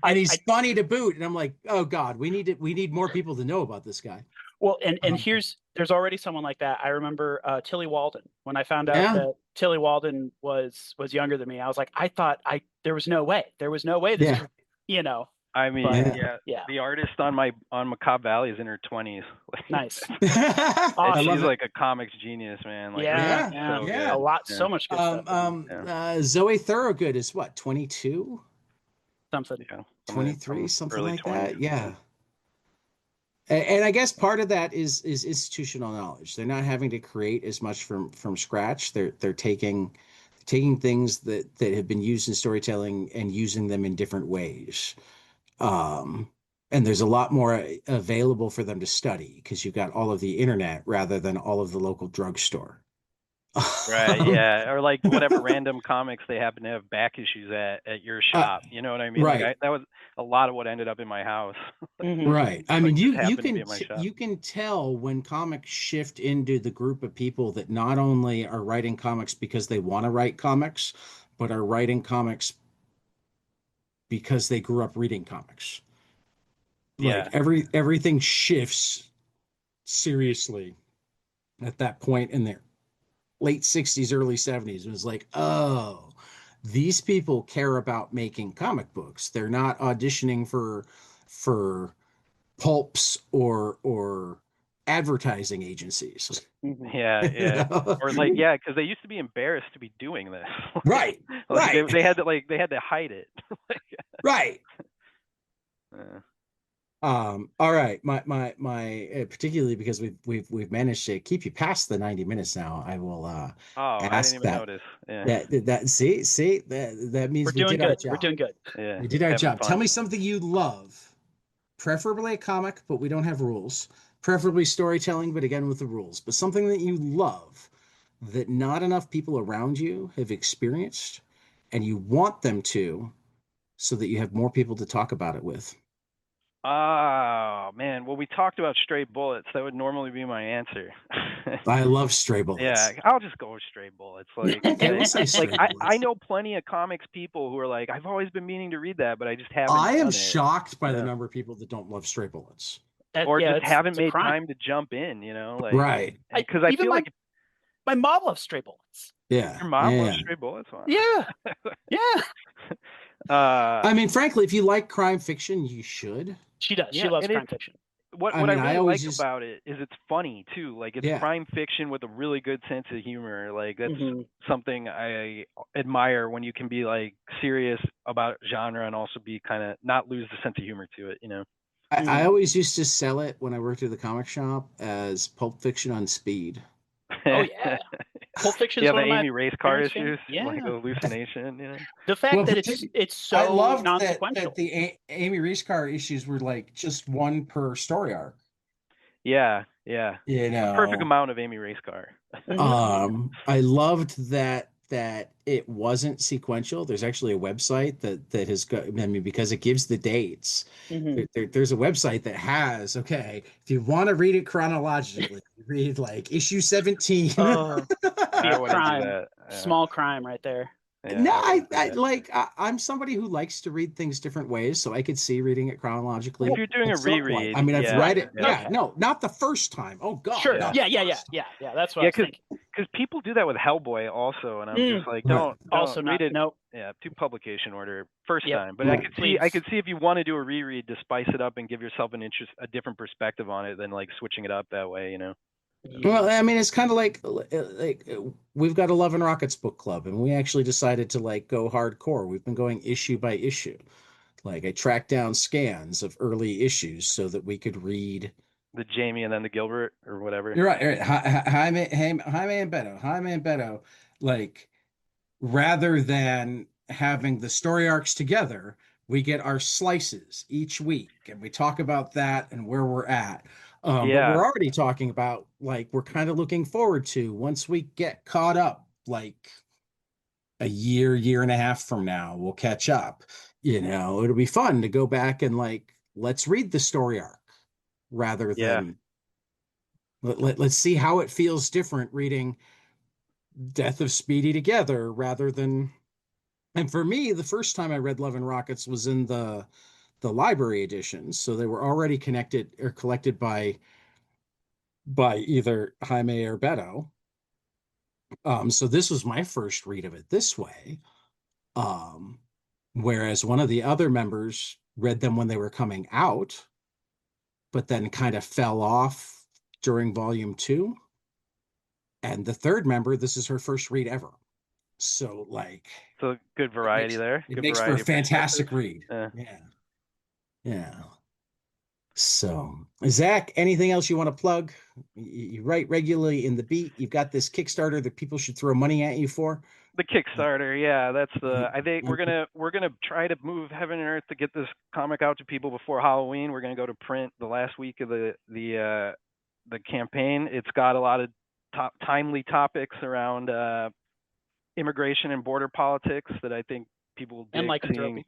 And I he's funny to boot. And I'm like, oh God, we need more people to know about this guy. Well, and Um, there's already someone like that. I remember Tilly Walden. When I found out yeah, that Tilly Walden was younger than me, I was like, I thought there was no way. There was no way this yeah, was, you know. I mean, But yeah. yeah, the artist on Macabre Valley is in her 20s. nice. I Awesome. She's love it. like a comics genius, man. Like, Yeah, so yeah. good. So much good stuff. Zoe Thorogood is what, 22, Something. Yeah, 23, something early like 20s. that. Yeah. And I guess part of that is institutional knowledge. They're not having to create as much from scratch. They're taking things that have been used in storytelling and using them in different ways. Um, and there's a lot more available for them to study because you've got all of the internet rather than all of the local drugstore. Right, yeah, or like whatever random comics they happen to have back issues at your Uh, shop. You know what I mean? right. That was a lot of what ended up in my house. Mhm. Right. I Like mean, just happened to be at my shop. you can tell when comics shift into the group of people that not only are writing comics because they want to write comics, but are writing comics because they grew up reading comics. Yeah. Like everything shifts seriously at that point in their late 60s, early 70s. It was like, oh, these people care about making comic books. They're not auditioning for pulps or advertising agencies. Mhm. Yeah, You yeah. know? Or like, yeah, because they used to be embarrassed to be doing this. Right, Like right, they had to hide it. Like, right. uh, All right, particularly because we've managed to keep you past the 90 minutes now. I will oh, I didn't ask even notice. Yeah. that see that means We're we doing did our good. job. We're doing good. Yeah. We did our Having job. Tell fun. me something you love, preferably a comic, but we don't have rules. Preferably storytelling, but again with the rules. But something that you love that not enough people around you have experienced, and you want them to, so that you have more people to talk about it with. Oh man, well we talked about stray bullets. That would normally be my answer. I love stray bullets. Yeah, I'll just go with stray bullets. Like, Okay, we'll say stray I bullets. know plenty of comics people who are like, I've always been meaning to read that, but I just haven't I am done it. shocked by the Yeah. number of people that don't love stray bullets. Or just haven't it's a made crime. time to jump in. You know, like Right. because I Even feel like my mom loves stray bullets. Yeah. your mom yeah. loves stray bullets. Wow. Yeah. Yeah. I mean, frankly, if you like crime fiction, you should. She does. Yeah, She loves and crime fiction. what I I mean, really I always like just about it is it's funny too. Like it's yeah. crime fiction with a really good sense of humor. Like that's Mhm. something I admire when you can be like serious about genre and also be kind of not lose the sense of humor to it. You know. I always used to sell it when I worked at the comic shop as Pulp Fiction on speed. Oh yeah. Pulp Fiction is Yeah, the one of my Amy race car parents' issues, favorite. like Yeah. hallucination. You know. The fact Well, that it's I so loved non-sequential. that the Amy Reese car issues were like just one per story arc. Yeah, yeah. You A perfect know, amount of Amy race car. Mhm. I loved that it wasn't sequential. There's actually a website that has got, I mean, because it gives the dates. Mhm. There's a website that has, okay, if you want to read it chronologically, read like issue 17. Oh, be I a wouldn't do crime. that. Small crime right there. Yeah, No, wouldn't do I that. like I'm somebody who likes to read things different ways, so I could see reading it chronologically. If you're doing a at some point. reread, I mean, I've yeah, read it. yeah. Yeah, no, not the first time. Oh God, Sure. not Yeah. the first time. That's what I Yeah, was thinking. because people do that with Hellboy also, and I'm just like, Right. don't Also read not. it. Nope. Yeah, to publication order first Yep. time. But Right. I could see if you want to do a reread to spice it up and give yourself a different perspective on it than like switching it up that way, you know. Well, I mean, it's kind of like we've got a Love and Rockets book club, and we actually decided to like go hardcore. We've been going issue by issue. Like I tracked down scans of early issues so that we could read The Jamie and then the Gilbert or whatever. You're right. You're right. Jaime and Beto, like rather than having the story arcs together, we get our slices each week and we talk about that and where we're at. But Yeah, we're already talking about like we're kind of looking forward to once we get caught up, like a year and a half from now, we'll catch up. It'll be fun to go back and like let's read the story arc rather yeah, than let's see how it feels different reading Death of Speedy together rather than. And for me, the first time I read Love and Rockets was in the library edition, so they were already connected or collected by either Jaime or Beto. So this was my first read of it this way. Um, whereas one of the other members read them when they were coming out, but then kind of fell off during volume 2. And the third member, this is her first read ever. So like so good variety there. it Good makes for a variety of fantastic perspectives. read. Yeah. So Zach, anything else you want to plug? You write regularly in the Beat. You've got this Kickstarter that people should throw money at you for. The Kickstarter, yeah, that's the. I think Mhm. we're gonna try to move heaven and earth to get this comic out to people before Halloween. We're gonna go to print the last week of the campaign. It's got a lot of timely topics around immigration and border politics that I think people will And dig seeing. lycanthropy.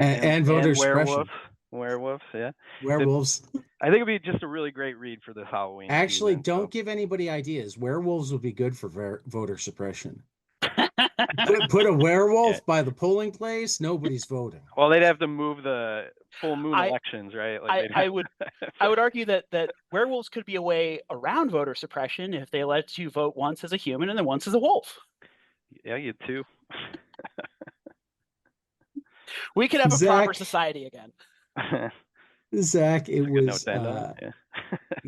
And voter suppression. Werewolves, yeah. Werewolves. I think it'd be just a really great read for this Halloween Actually, season, don't so. give anybody ideas. Werewolves would be good for voter suppression. Put a werewolf by the polling place, nobody's voting. Well, they'd have to move the full moon elections, right? Like I would argue that werewolves could be a way around voter suppression if they let you vote once as a human and then once as a wolf. Yeah, you too. We could have a Zach, proper society again. Zach, it was Yeah.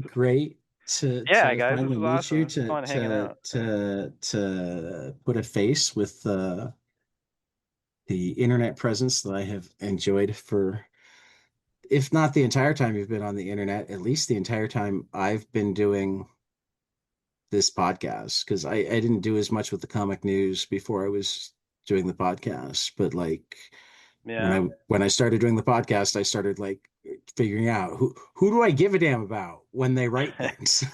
great to guys, finally this was meet awesome. you It was fun hanging out. to put a face with the internet presence that I have enjoyed for, if not the entire time you've been on the internet, at least the entire time I've been doing this podcast. Because I didn't do as much with the comic news before I was doing the podcast, but like when I started doing the podcast, I started like figuring out who do I give a damn about when they write things.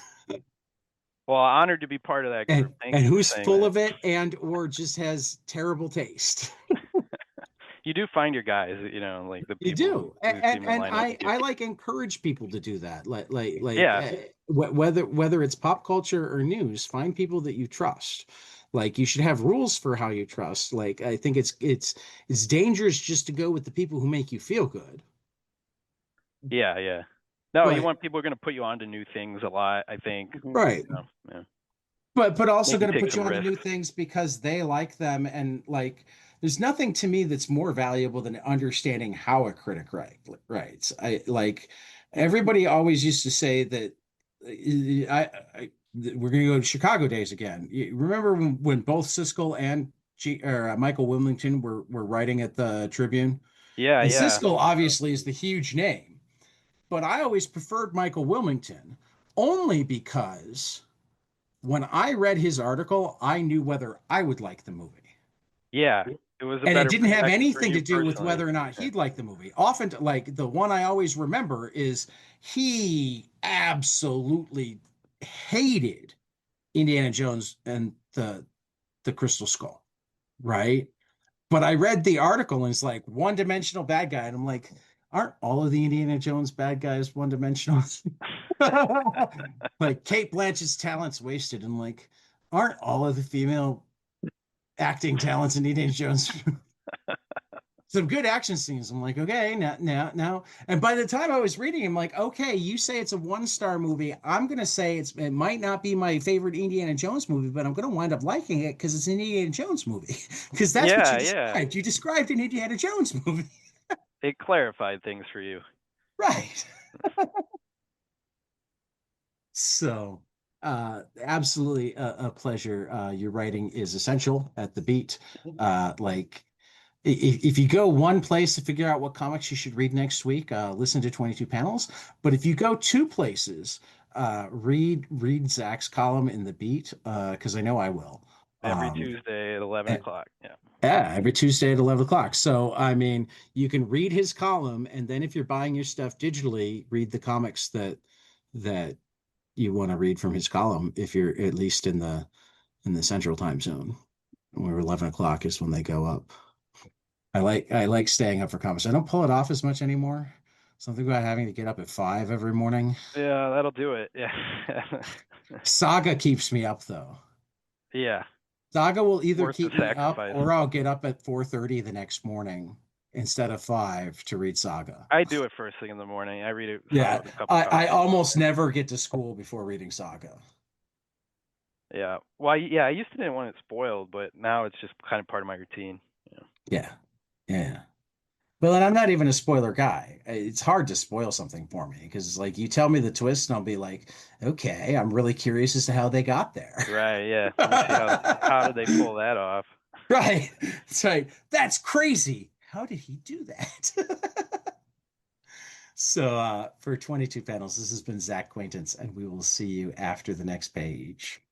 Well, honored to be part of that group. and who's full of it and or just has terrible taste. You do find your guys, like the people. You do, and I like encourage people to do that. Whether it's pop culture or news, find people that you trust. Like you should have rules for how you trust. Like I think it's dangerous just to go with the people who make you feel good. Yeah. No, you want people who are going to put you onto new things a lot, I think. Right. Yeah. But also going to put you onto new things because they like them, and like there's nothing to me that's more valuable than understanding how a critic writes. I like everybody always used to say that we're going to go to Chicago days again. You remember when both Siskel and Michael Wilmington were writing at the Tribune? Yeah, and Siskel obviously is the huge name, but I always preferred Michael Wilmington only because when I read his article, I knew whether I would like the movie. Yeah, it was, and it didn't have anything to do with whether or not he'd like the movie. Often, like the one I always remember is he absolutely hated Indiana Jones and the Crystal Skull, right? But I read the article and it's like one-dimensional bad guy, and I'm like, aren't all of the Indiana Jones bad guys one-dimensional? Like Kate Blanchett's talent's wasted, and like, aren't all of the female acting talents in Indiana Jones. Some good action scenes. I'm like, okay, now. And by the time I was reading, I'm like, okay, you say it's a 1-star movie. I'm gonna say it might not be my favorite Indiana Jones movie, but I'm gonna wind up liking it because it's an Indiana Jones movie. Because that's what you Yeah, yeah. described. You described an Indiana Jones movie. It clarified things for you. Right. So, absolutely a pleasure. Your writing is essential at the beat. Like, if you go one place to figure out what comics you should read next week, listen to 22 panels. But if you go two places, read Zach's column in the Beat, because I know I will. Every Tuesday at 11 And- o'clock. Yeah. yeah, every Tuesday at 11 o'clock. So, I mean, you can read his column, and then if you're buying your stuff digitally, read the comics that you want to read from his column if you're at least in the central time zone, where 11 o'clock is when they go up. I like staying up for comics. I don't pull it off as much anymore. Something about having to get up at 5 every morning. Yeah, that'll do it. Yeah. Saga keeps me up though. Yeah. Saga will either Worth the keep me up sacrifice. or I'll get up at 4:30 the next morning instead of 5 to read Saga. I do it first thing in the morning. I read it Yeah, with a cup of I coffee. almost never get to school before reading Saga. Yeah. Well, yeah, I used to didn't want it spoiled, but now it's just kind of part of my routine. Yeah, yeah. Well, and I'm not even a spoiler guy. It's hard to spoil something for me because, like, you tell me the twist, and I'll be like, okay, I'm really curious as to how they got there. Right. Yeah. Let me see how did they pull that off? Right. That's right. That's crazy. How did he do that? So, for 22 panels, this has been Zack Quaintance, and we will see you after the next page.